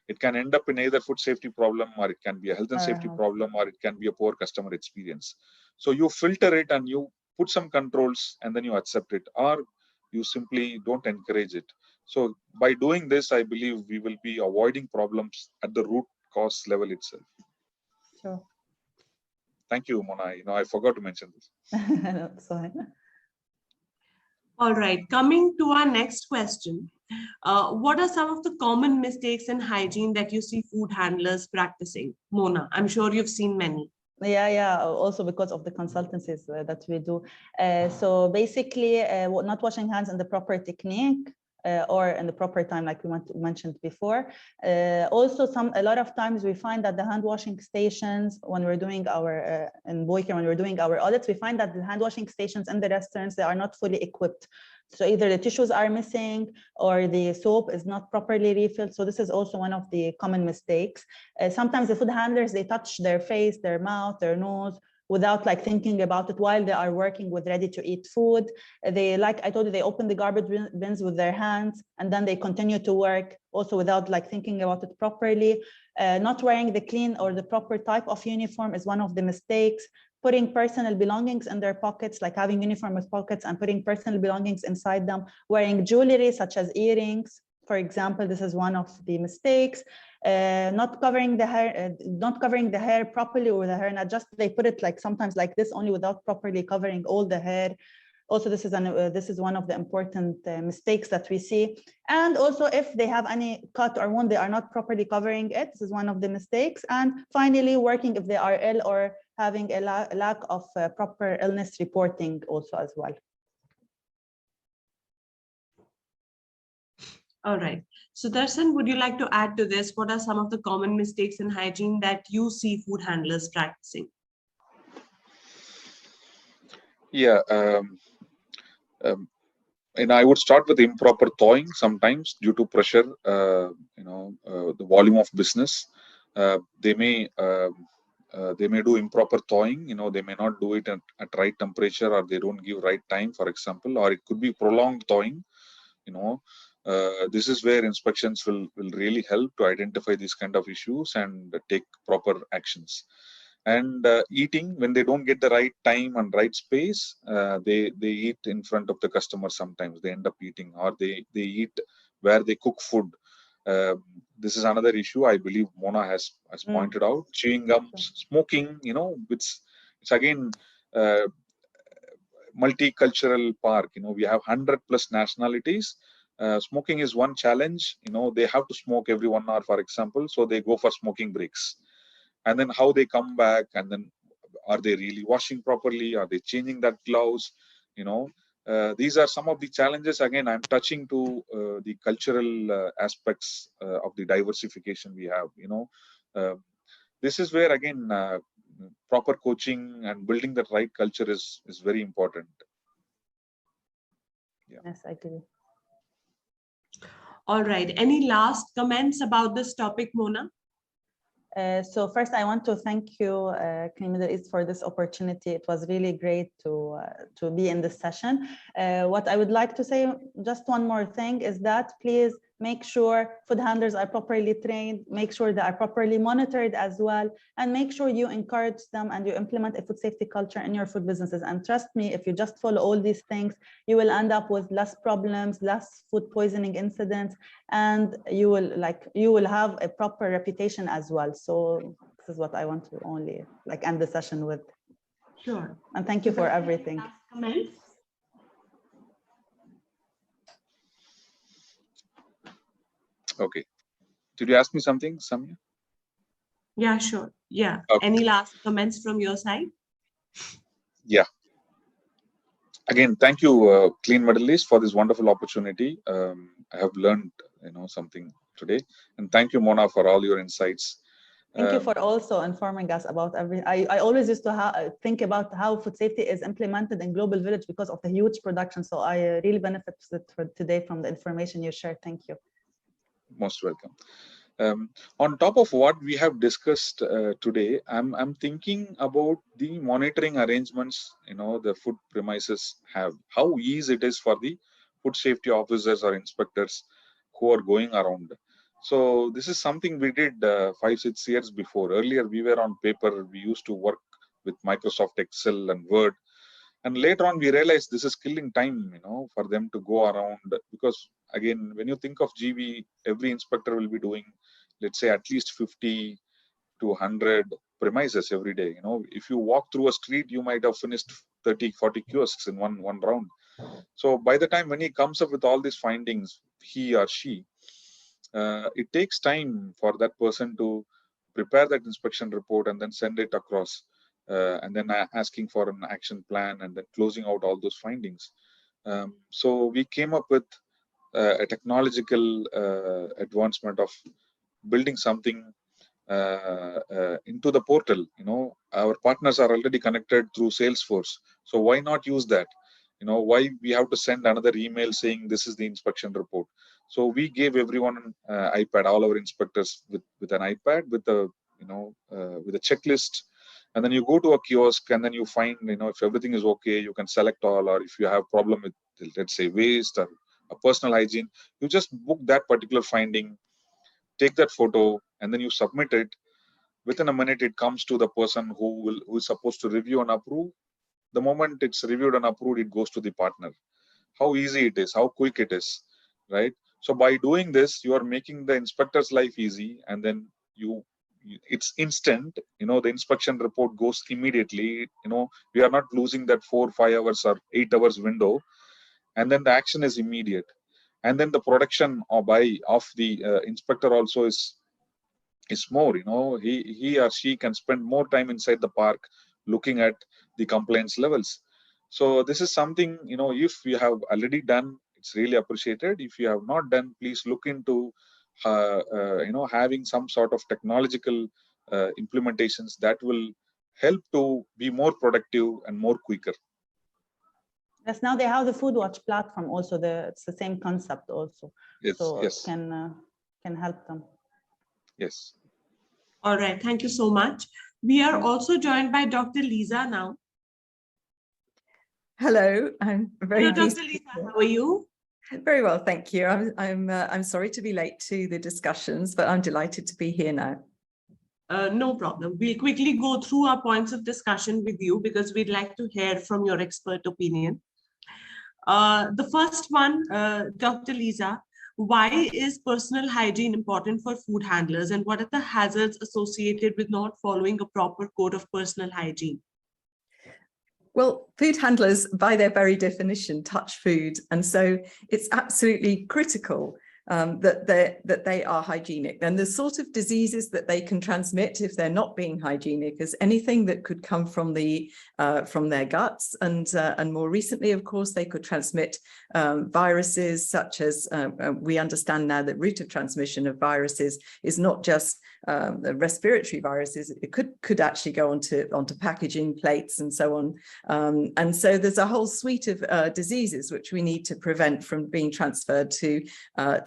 Speaker 3: It can end up in either food safety problem, or it can be a health and safety problem, or it can be a poor customer experience. So you filter it and you put some controls and then you accept it, or you simply don't encourage it. So by doing this, I believe we will be avoiding problems at the root cause level itself.
Speaker 2: Sure.
Speaker 3: Thank you, Mona. I forgot to mention this.
Speaker 2: That's fine.
Speaker 1: All right, coming to our next question. What are some of the common mistakes in hygiene that you see food handlers practicing? Mona, I'm sure you've seen many.
Speaker 2: Yeah. Also because of the consultancies that we do. So basically, not washing hands in the proper technique or in the proper time, like we mentioned before. Also, a lot of times we find that the hand washing stations, when we're doing our in Boyka, when we're doing our audits, we find that the hand washing stations in the restaurants, they are not fully equipped. So either the tissues are missing or the soap is not properly refilled. So this is also one of the common mistakes. Sometimes the food handlers, they touch their face, their mouth, their nose without like thinking about it while they are working with ready to eat food. They, like I told you, they open the garbage bins with their hands and then they continue to work also without like thinking about it properly. Not wearing the clean or the proper type of uniform is one of the mistakes. Putting personal belongings in their pockets, like having uniform with pockets and putting personal belongings inside them. Wearing jewelry such as earrings, for example, this is one of the mistakes. Not covering the hair properly, or the hair not just, they put it like sometimes like this only without properly covering all the hair. Also, this is one of the important mistakes that we see. And also, if they have any cut or wound, they are not properly covering it. This is one of the mistakes. And finally, working if they are ill or having a lack of proper illness reporting also as well.
Speaker 1: All right. So Darshan, would you like to add to this? What are some of the common mistakes in hygiene that you see food handlers practicing?
Speaker 3: Yeah. And I would start with improper thawing sometimes due to pressure, the volume of business. They may do improper thawing. They may not do it at right temperature, or they don't give right time, for example, or it could be prolonged thawing. This is where inspections will really help to identify these kind of issues and take proper actions. And eating, when they don't get the right time and right space, they eat in front of the customer. Sometimes they end up eating, or they eat where they cook food. This is another issue I believe Mona has pointed out. Chewing gums, smoking, it's again multicultural park. We have 100 plus nationalities. Smoking is one challenge. They have to smoke every 1 hour, for example, so they go for smoking breaks. And then how they come back, and then are they really washing properly? Are they changing that gloves? These are some of the challenges. Again, I'm touching to the cultural aspects of the diversification we have. This is where again proper coaching and building that right culture is very important. Yeah.
Speaker 2: Yes, I agree.
Speaker 1: All right. Any last comments about this topic, Mona?
Speaker 2: So first, I want to thank you, Clean Middle East, for this opportunity. It was really great to be in this session. What I would like to say, just one more thing, is that please make sure food handlers are properly trained, make sure they are properly monitored as well, and make sure you encourage them and you implement a food safety culture in your food businesses. And trust me, if you just follow all these things, you will end up with less problems, less food poisoning incidents, and you will have a proper reputation as well. So this is what I want to only end the session with.
Speaker 1: Sure.
Speaker 2: And thank you for everything.
Speaker 1: Comments?
Speaker 3: Okay. Did you ask me something, Samya?
Speaker 1: Yeah, sure. Yeah.
Speaker 3: Okay.
Speaker 1: Any last comments from your side?
Speaker 3: Yeah. Again, thank you, Clean Middle East, for this wonderful opportunity. I have learned, something today, and thank you, Mona, for all your insights.
Speaker 2: Thank you for also informing us about everything. I always used to think about how food safety is implemented in Global Village because of the huge production. So I really benefited today from the information you shared. Thank you.
Speaker 3: Most welcome. On top of what we have discussed today, I'm thinking about the monitoring arrangements, the food premises have, how easy it is for the food safety officers or inspectors who are going around. So this is something we did 5-6 years before. Earlier, we were on paper. We used to work with Microsoft Excel and Word. And later on, we realized this is killing time, for them to go around. Because again, when you think of GB, every inspector will be doing, let's say, at least 50 to 100 premises every day. If you walk through a street, you might have finished 30, 40 kiosks in one round. So by the time when he comes up with all these findings, he or she, it takes time for that person to prepare that inspection report and then send it across, and then asking for an action plan and then closing out all those findings. So we came up with a technological advancement of building something into the portal. Our partners are already connected through Salesforce, so why not use that? Why we have to send another email saying this is the inspection report? So we gave everyone an iPad, all our inspectors with an iPad with a with a checklist, and then you go to a kiosk and then you find, if everything is okay, you can select all, or if you have problem with, let's say, waste or a personal hygiene, you just book that particular finding, take that photo, and then you submit it. Within a minute, it comes to the person who is supposed to review and approve. The moment it's reviewed and approved, it goes to the partner. How easy it is, how quick it is, right? So by doing this, you are making the inspector's life easy, and then it's instant. The inspection report goes immediately. We are not losing that 4, 5 hours or 8 hours window, and then the action is immediate. And then the production or buy of the inspector also is more. He or she can spend more time inside the park looking at the complaints levels. So this is something, if you have already done, it's really appreciated. If you have not done, please look into having some sort of technological implementations that will help to be more productive and more quicker.
Speaker 2: Yes, now they have the Food Watch platform also. It's the same concept also.
Speaker 3: Yes,
Speaker 2: so
Speaker 3: yes.
Speaker 2: It can help them.
Speaker 3: Yes.
Speaker 1: All right, thank you so much. We are also joined by Dr. Lisa now.
Speaker 4: Hello, I'm very
Speaker 1: Hello, Dr. Lisa, how are you?
Speaker 4: Very well, thank you. I'm sorry to be late to the discussions, but I'm delighted to be here now.
Speaker 1: No problem. We'll quickly go through our points of discussion with you because we'd like to hear from your expert opinion. The first one, Dr. Lisa, why is personal hygiene important for food handlers, and what are the hazards associated with not following a proper code of personal hygiene?
Speaker 4: Well, food handlers, by their very definition, touch food. And so it's absolutely critical that they are hygienic. And the sort of diseases that they can transmit if they're not being hygienic is anything that could come from their guts. And more recently, of course, they could transmit viruses, such as we understand now that route of transmission of viruses is not just the respiratory viruses. It could actually go onto packaging, plates, and so on. And so there's a whole suite of diseases which we need to prevent from being transferred to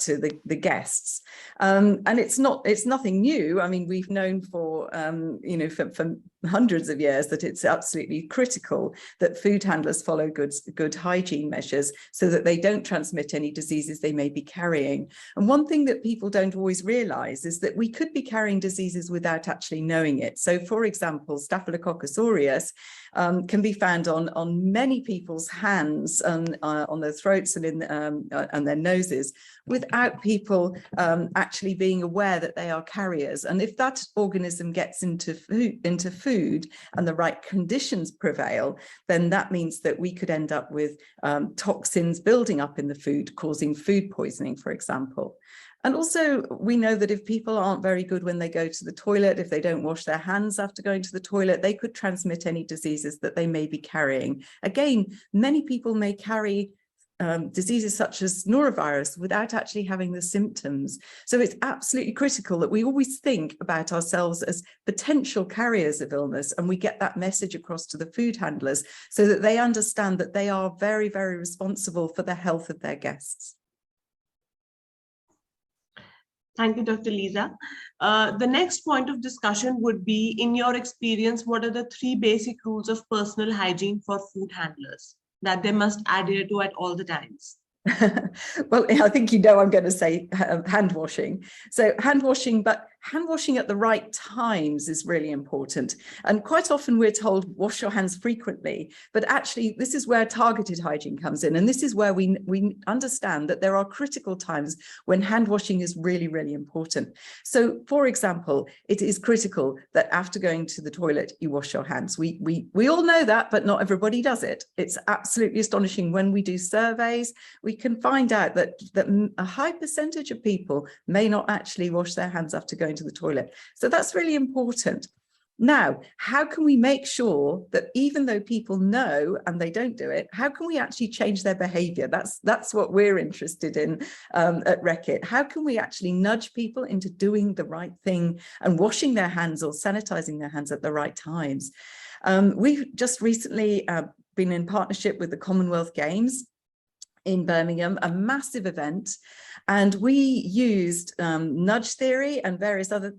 Speaker 4: the guests. And it's nothing new. I mean, we've known for for hundreds of years that it's absolutely critical that food handlers follow good hygiene measures so that they don't transmit any diseases they may be carrying. And one thing that people don't always realize is that we could be carrying diseases without actually knowing it. So, for example, Staphylococcus aureus can be found on many people's hands and on their throats and their noses, without people actually being aware that they are carriers. And if that organism gets into food and the right conditions prevail, then that means that we could end up with toxins building up in the food, causing food poisoning, for example. And also, we know that if people aren't very good when they go to the toilet, if they don't wash their hands after going to the toilet, they could transmit any diseases that they may be carrying. Again, many people may carry diseases such as norovirus without actually having the symptoms. So it's absolutely critical that we always think about ourselves as potential carriers of illness, and we get that message across to the food handlers so that they understand that they are very, very responsible for the health of their guests.
Speaker 1: Thank you, Dr. Lisa. The next point of discussion would be, in your experience, what are the 3 basic rules of personal hygiene for food handlers that they must adhere to at all the times?
Speaker 4: Well, I think I'm going to say hand washing. So hand washing, but hand washing at the right times is really important. And quite often we're told wash your hands frequently, but actually this is where targeted hygiene comes in. And this is where we understand that there are critical times when hand washing is really, really important. So for example, it is critical that after going to the toilet, you wash your hands. We all know that, but not everybody does it. It's absolutely astonishing. When we do surveys, we can find out that a high percentage of people may not actually wash their hands after going to the toilet. So that's really important. Now, how can we make sure that even though people know and they don't do it, how can we actually change their behavior? That's what we're interested in at Reckitt. How can we actually nudge people into doing the right thing and washing their hands or sanitizing their hands at the right times? We've just recently been in partnership with the Commonwealth Games in Birmingham, a massive event, and we used nudge theory and various other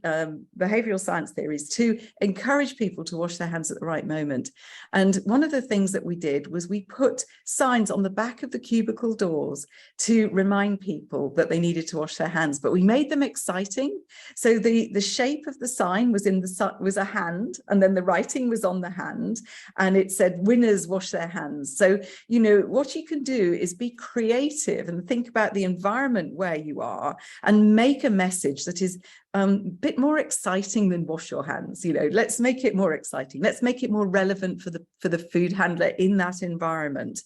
Speaker 4: behavioral science theories to encourage people to wash their hands at the right moment. And one of the things that we did was we put signs on the back of the cubicle doors to remind people that they needed to wash their hands, but we made them exciting. So the shape of the sign was a hand, and then the writing was on the hand, and it said winners wash their hands. So, you know, what you can do is be creative and think about the environment where you are and make a message that is a bit more exciting than wash your hands. You know, let's make it more exciting. Let's make it more relevant for the food handler in that environment,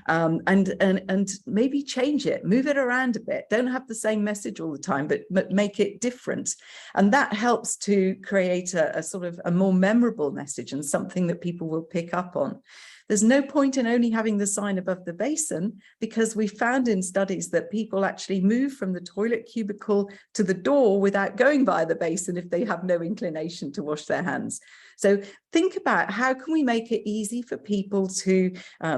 Speaker 4: and maybe change it, move it around a bit. Don't have the same message all the time, but make it different. And that helps to create a sort of a more memorable message and something that people will pick up on. There's no point in only having the sign above the basin, because we found in studies that people actually move from the toilet cubicle to the door without going by the basin if they have no inclination to wash their hands. So think about how can we make it easy for people to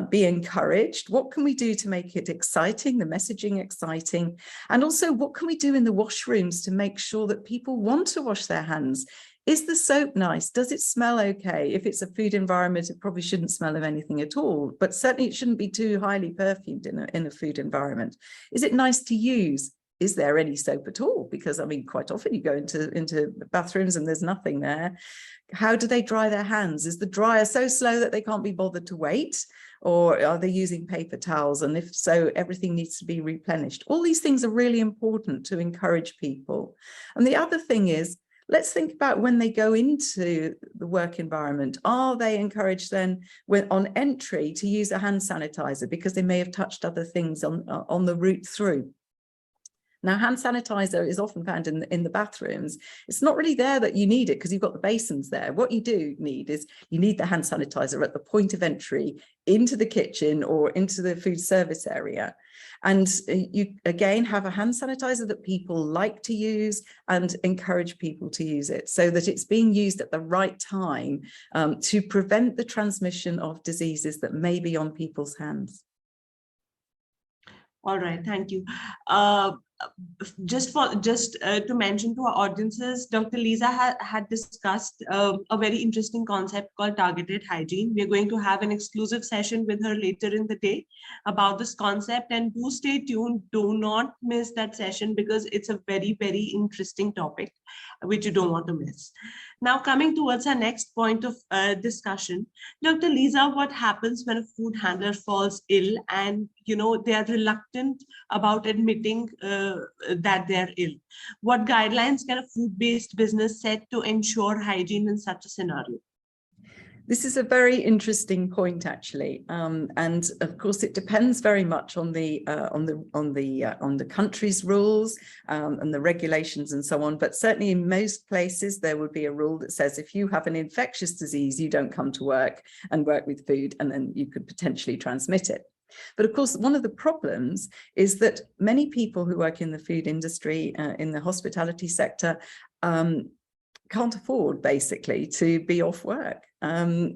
Speaker 4: be encouraged? What can we do to make it exciting, the messaging exciting? And also, what can we do in the washrooms to make sure that people want to wash their hands? Is the soap nice? Does it smell okay? If it's a food environment, it probably shouldn't smell of anything at all, but certainly it shouldn't be too highly perfumed in a food environment. Is it nice to use? Is there any soap at all? Because I mean, quite often you go into bathrooms and there's nothing there. How do they dry their hands? Is the dryer so slow that they can't be bothered to wait? Or are they using paper towels? And if so, everything needs to be replenished. All these things are really important to encourage people. And the other thing is, let's think about when they go into the work environment. Are they encouraged then on entry to use a hand sanitizer because they may have touched other things on the route through? Now, hand sanitizer is often found in the bathrooms. It's not really there that you need it because you've got the basins there. What you do need is you need the hand sanitizer at the point of entry into the kitchen or into the food service area. And you, again, have a hand sanitizer that people like to use and encourage people to use it so that it's being used at the right time to prevent the transmission of diseases that may be on people's hands.
Speaker 1: All right, thank you. Just to mention to our audiences, Dr. Lisa had discussed a very interesting concept called targeted hygiene. We're going to have an exclusive session with her later in the day about this concept, and do stay tuned. Do not miss that session because it's a very, very interesting topic which you don't want to miss. Now, coming towards our next point of discussion, Dr. Lisa, what happens when a food handler falls ill and they are reluctant about admitting that they're ill? What guidelines can a food-based business set to ensure hygiene in such a scenario?
Speaker 4: This is a very interesting point, actually, and of course it depends very much on the country's rules and the regulations and so on. But certainly in most places there would be a rule that says if you have an infectious disease, you don't come to work and work with food, and then you could potentially transmit it. But of course, one of the problems is that many people who work in the food industry, in the hospitality sector, can't afford basically to be off work.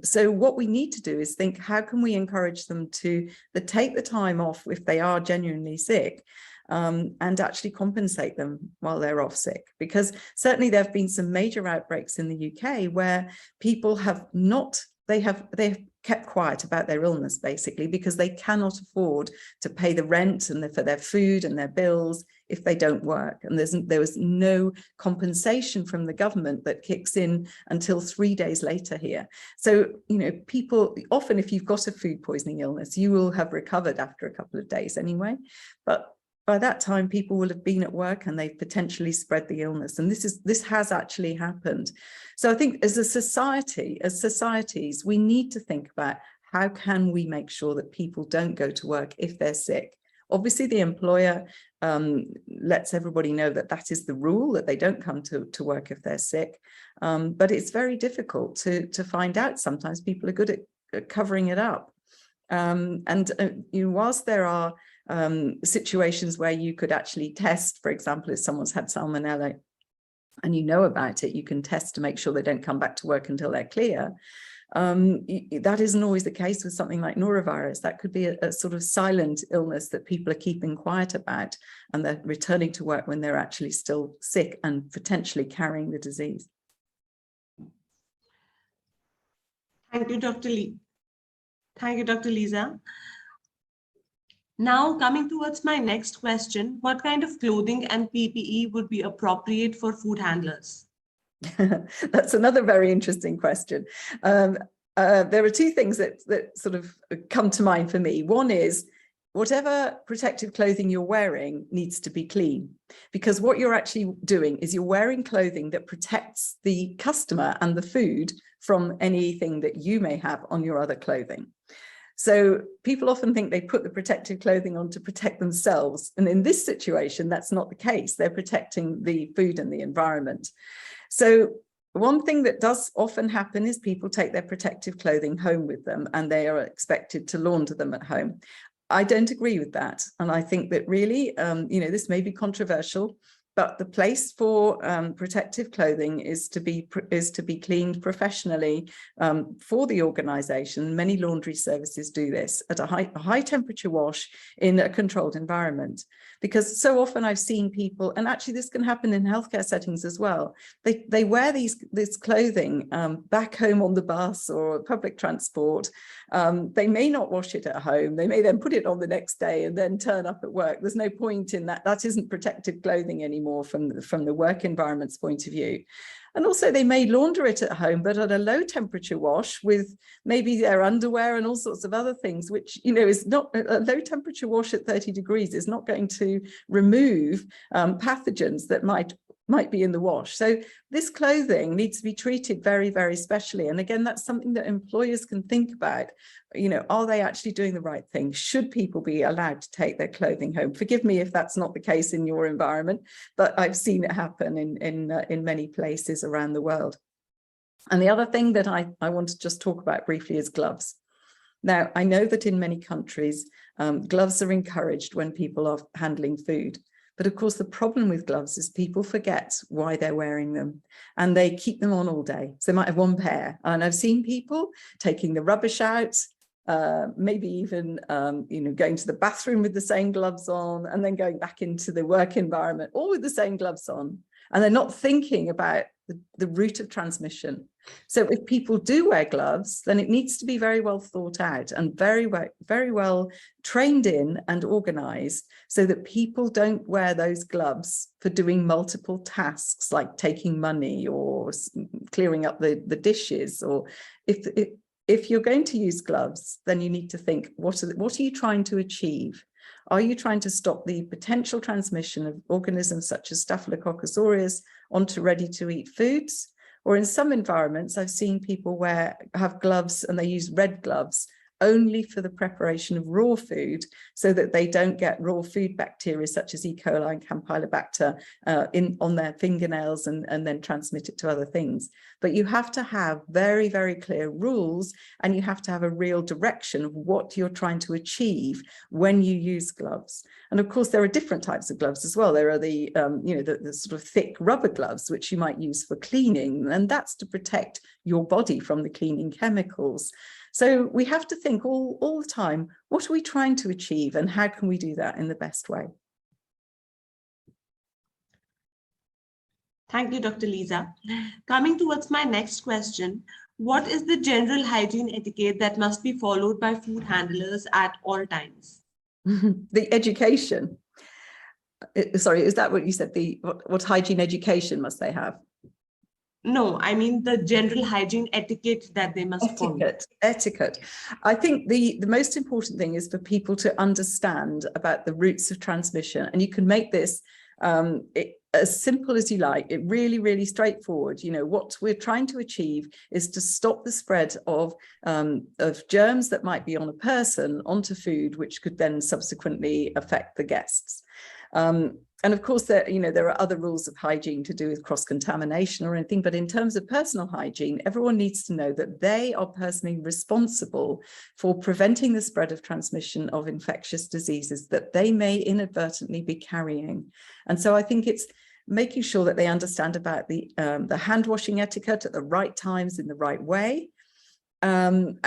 Speaker 4: So what we need to do is think, how can we encourage them to take the time off if they are genuinely sick, and actually compensate them while they're off sick? Because certainly there have been some major outbreaks in the UK where people have not they've kept quiet about their illness, basically, because they cannot afford to pay the rent and for their food and their bills if they don't work. And there was no compensation from the government that kicks in until 3 days later here. So, you know, people often, if you've got a food poisoning illness, you will have recovered after a couple of days anyway. But by that time, people will have been at work and they've potentially spread the illness. And this has actually happened. So I think as a society, as societies, we need to think about how can we make sure that people don't go to work if they're sick. Obviously, the employer lets everybody know that that is the rule, that they don't come to work if they're sick. But it's very difficult to find out. Sometimes people are good at covering it up. You know, whilst there are situations where you could actually test, for example, if someone's had salmonella and you know about it, you can test to make sure they don't come back to work until they're clear. That isn't always the case with something like norovirus. That could be a sort of silent illness that people are keeping quiet about, and they're returning to work when they're actually still sick and potentially carrying the disease.
Speaker 1: Thank you, Dr. Lee. Thank you, Dr. Lisa. Now, coming towards my next question, what kind of clothing and PPE would be appropriate for food handlers?
Speaker 4: That's another very interesting question. There are two things that sort of come to mind for me. One is whatever protective clothing you're wearing needs to be clean, because what you're actually doing is you're wearing clothing that protects the customer and the food from anything that you may have on your other clothing. So people often think they put the protective clothing on to protect themselves. And in this situation, that's not the case. They're protecting the food and the environment. So one thing that does often happen is people take their protective clothing home with them and they are expected to launder them at home. I don't agree with that. And I think that really, you know, this may be controversial, but the place for protective clothing is to be cleaned professionally for the organization. Many laundry services do this at a high temperature wash in a controlled environment, because so often I've seen people, and actually this can happen in healthcare settings as well, they wear this clothing back home on the bus or public transport. They may not wash it at home. They may then put it on the next day and then turn up at work. There's no point in that. That isn't protective clothing anymore from the work environment's point of view. And also they may launder it at home, but at a low temperature wash with maybe their underwear and all sorts of other things, which, you know, is not a low temperature wash at 30 degrees is not going to remove pathogens that might be in the wash. So this clothing needs to be treated very, very specially. And again, that's something that employers can think about. You know, are they actually doing the right thing? Should people be allowed to take their clothing home? Forgive me if that's not the case in your environment, but I've seen it happen in many places around the world. And the other thing that I want to just talk about briefly is gloves. Now, I know that in many countries, gloves are encouraged when people are handling food. But of course, the problem with gloves is people forget why they're wearing them and they keep them on all day. So they might have one pair. And I've seen people taking the rubbish out, maybe even you know, going to the bathroom with the same gloves on and then going back into the work environment, all with the same gloves on. And they're not thinking about the route of transmission. So if people do wear gloves, then it needs to be very well thought out and very well trained in and organized so that people don't wear those gloves for doing multiple tasks like taking money or clearing up the dishes. Or if you're going to use gloves, then you need to think, what are you trying to achieve? Are you trying to stop the potential transmission of organisms such as Staphylococcus aureus onto ready-to-eat foods? Or in some environments, I've seen people have gloves and they use red gloves only for the preparation of raw food so that they don't get raw food bacteria such as E. coli and Campylobacter on their fingernails and then transmit it to other things. But you have to have very, very clear rules and you have to have a real direction of what you're trying to achieve when you use gloves. And of course, there are different types of gloves as well. There are the, you know, the sort of thick rubber gloves, which you might use for cleaning, and that's to protect your body from the cleaning chemicals. So we have to think all the time, what are we trying to achieve and how can we do that in the best way?
Speaker 1: Thank you, Dr. Lisa. Coming towards my next question, What is the general hygiene etiquette that must be followed by food handlers at all times?
Speaker 4: The education. Sorry, is that what you said? What hygiene education must they have?
Speaker 1: No, I mean the general hygiene etiquette that they must follow.
Speaker 4: Etiquette. I think the most important thing is for people to understand about the routes of transmission, and you can make this as simple as you like. It really straightforward. You know, what we're trying to achieve is to stop the spread of germs that might be on a person onto food, which could then subsequently affect the guests. And of course, there are other rules of hygiene to do with cross-contamination or anything, but in terms of personal hygiene, everyone needs to know that they are personally responsible for preventing the spread of transmission of infectious diseases that they may inadvertently be carrying. And so I think it's making sure that they understand about the hand washing etiquette at the right times in the right way. And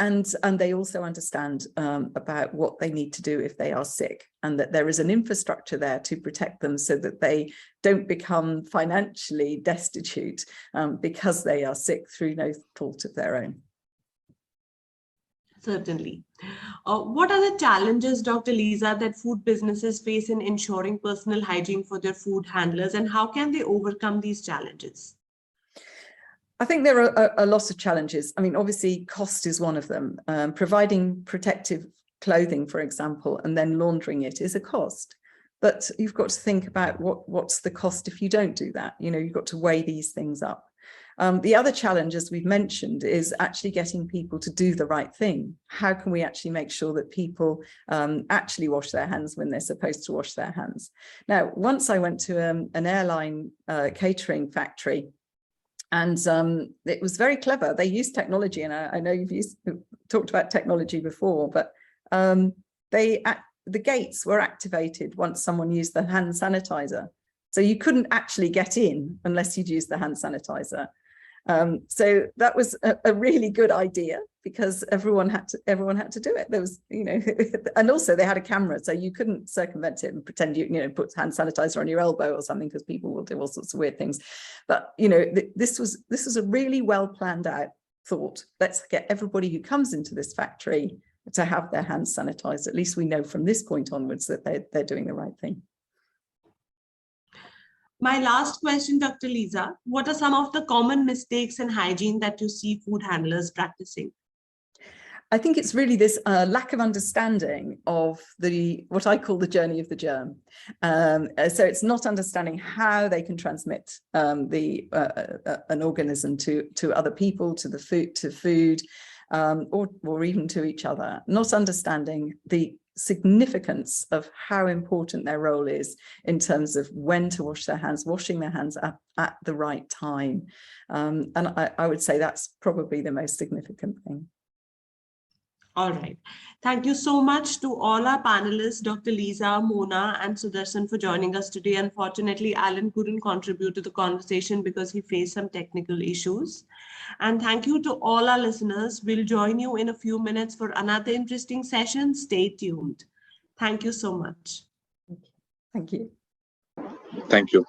Speaker 4: they also understand about what they need to do if they are sick, and that there is an infrastructure there to protect them so that they don't become financially destitute because they are sick through no fault of their own.
Speaker 1: Certainly. What are the challenges, Dr. Lisa, that food businesses face in ensuring personal hygiene for their food handlers, and how can they overcome these challenges?
Speaker 4: I think there are a lot of challenges. I mean, obviously, cost is one of them. Providing protective clothing, for example, and then laundering it is a cost. But you've got to think about what's the cost if you don't do that. You know, you've got to weigh these things up. The other challenge, as we've mentioned, is actually getting people to do the right thing. How can we actually make sure that people actually wash their hands when they're supposed to wash their hands? Now, once I went to an airline catering factory, and it was very clever. They used technology, and I know you've talked about technology before, but the gates were activated once someone used the hand sanitizer. So you couldn't actually get in unless you'd used the hand sanitizer. So that was a really good idea, because everyone had to do it. There was, you know, and also they had a camera, so you couldn't circumvent it and pretend you put hand sanitizer on your elbow or something, because people will do all sorts of weird things. But you know, this was a really well planned out thought. Let's get everybody who comes into this factory to have their hands sanitized. At least we know from this point onwards that they're doing the right thing.
Speaker 1: My last question, Dr. Lisa, what are some of the common mistakes in hygiene that you see food handlers practicing?
Speaker 4: I think it's really this lack of understanding of what I call the journey of the germ. So it's not understanding how they can transmit an organism to other people, to food, or even to each other. Not understanding the significance of how important their role is in terms of when to wash their hands, washing their hands at the right time. And I would say that's probably the most significant thing.
Speaker 1: All right. Thank you so much to all our panelists, Dr. Lisa, Mona, and Sudarshan, for joining us today. Unfortunately, Alan couldn't contribute to the conversation because he faced some technical issues. And thank you to all our listeners. We'll join you in a few minutes for another interesting session. Stay tuned. Thank you so much.
Speaker 4: Thank you.
Speaker 3: Thank you.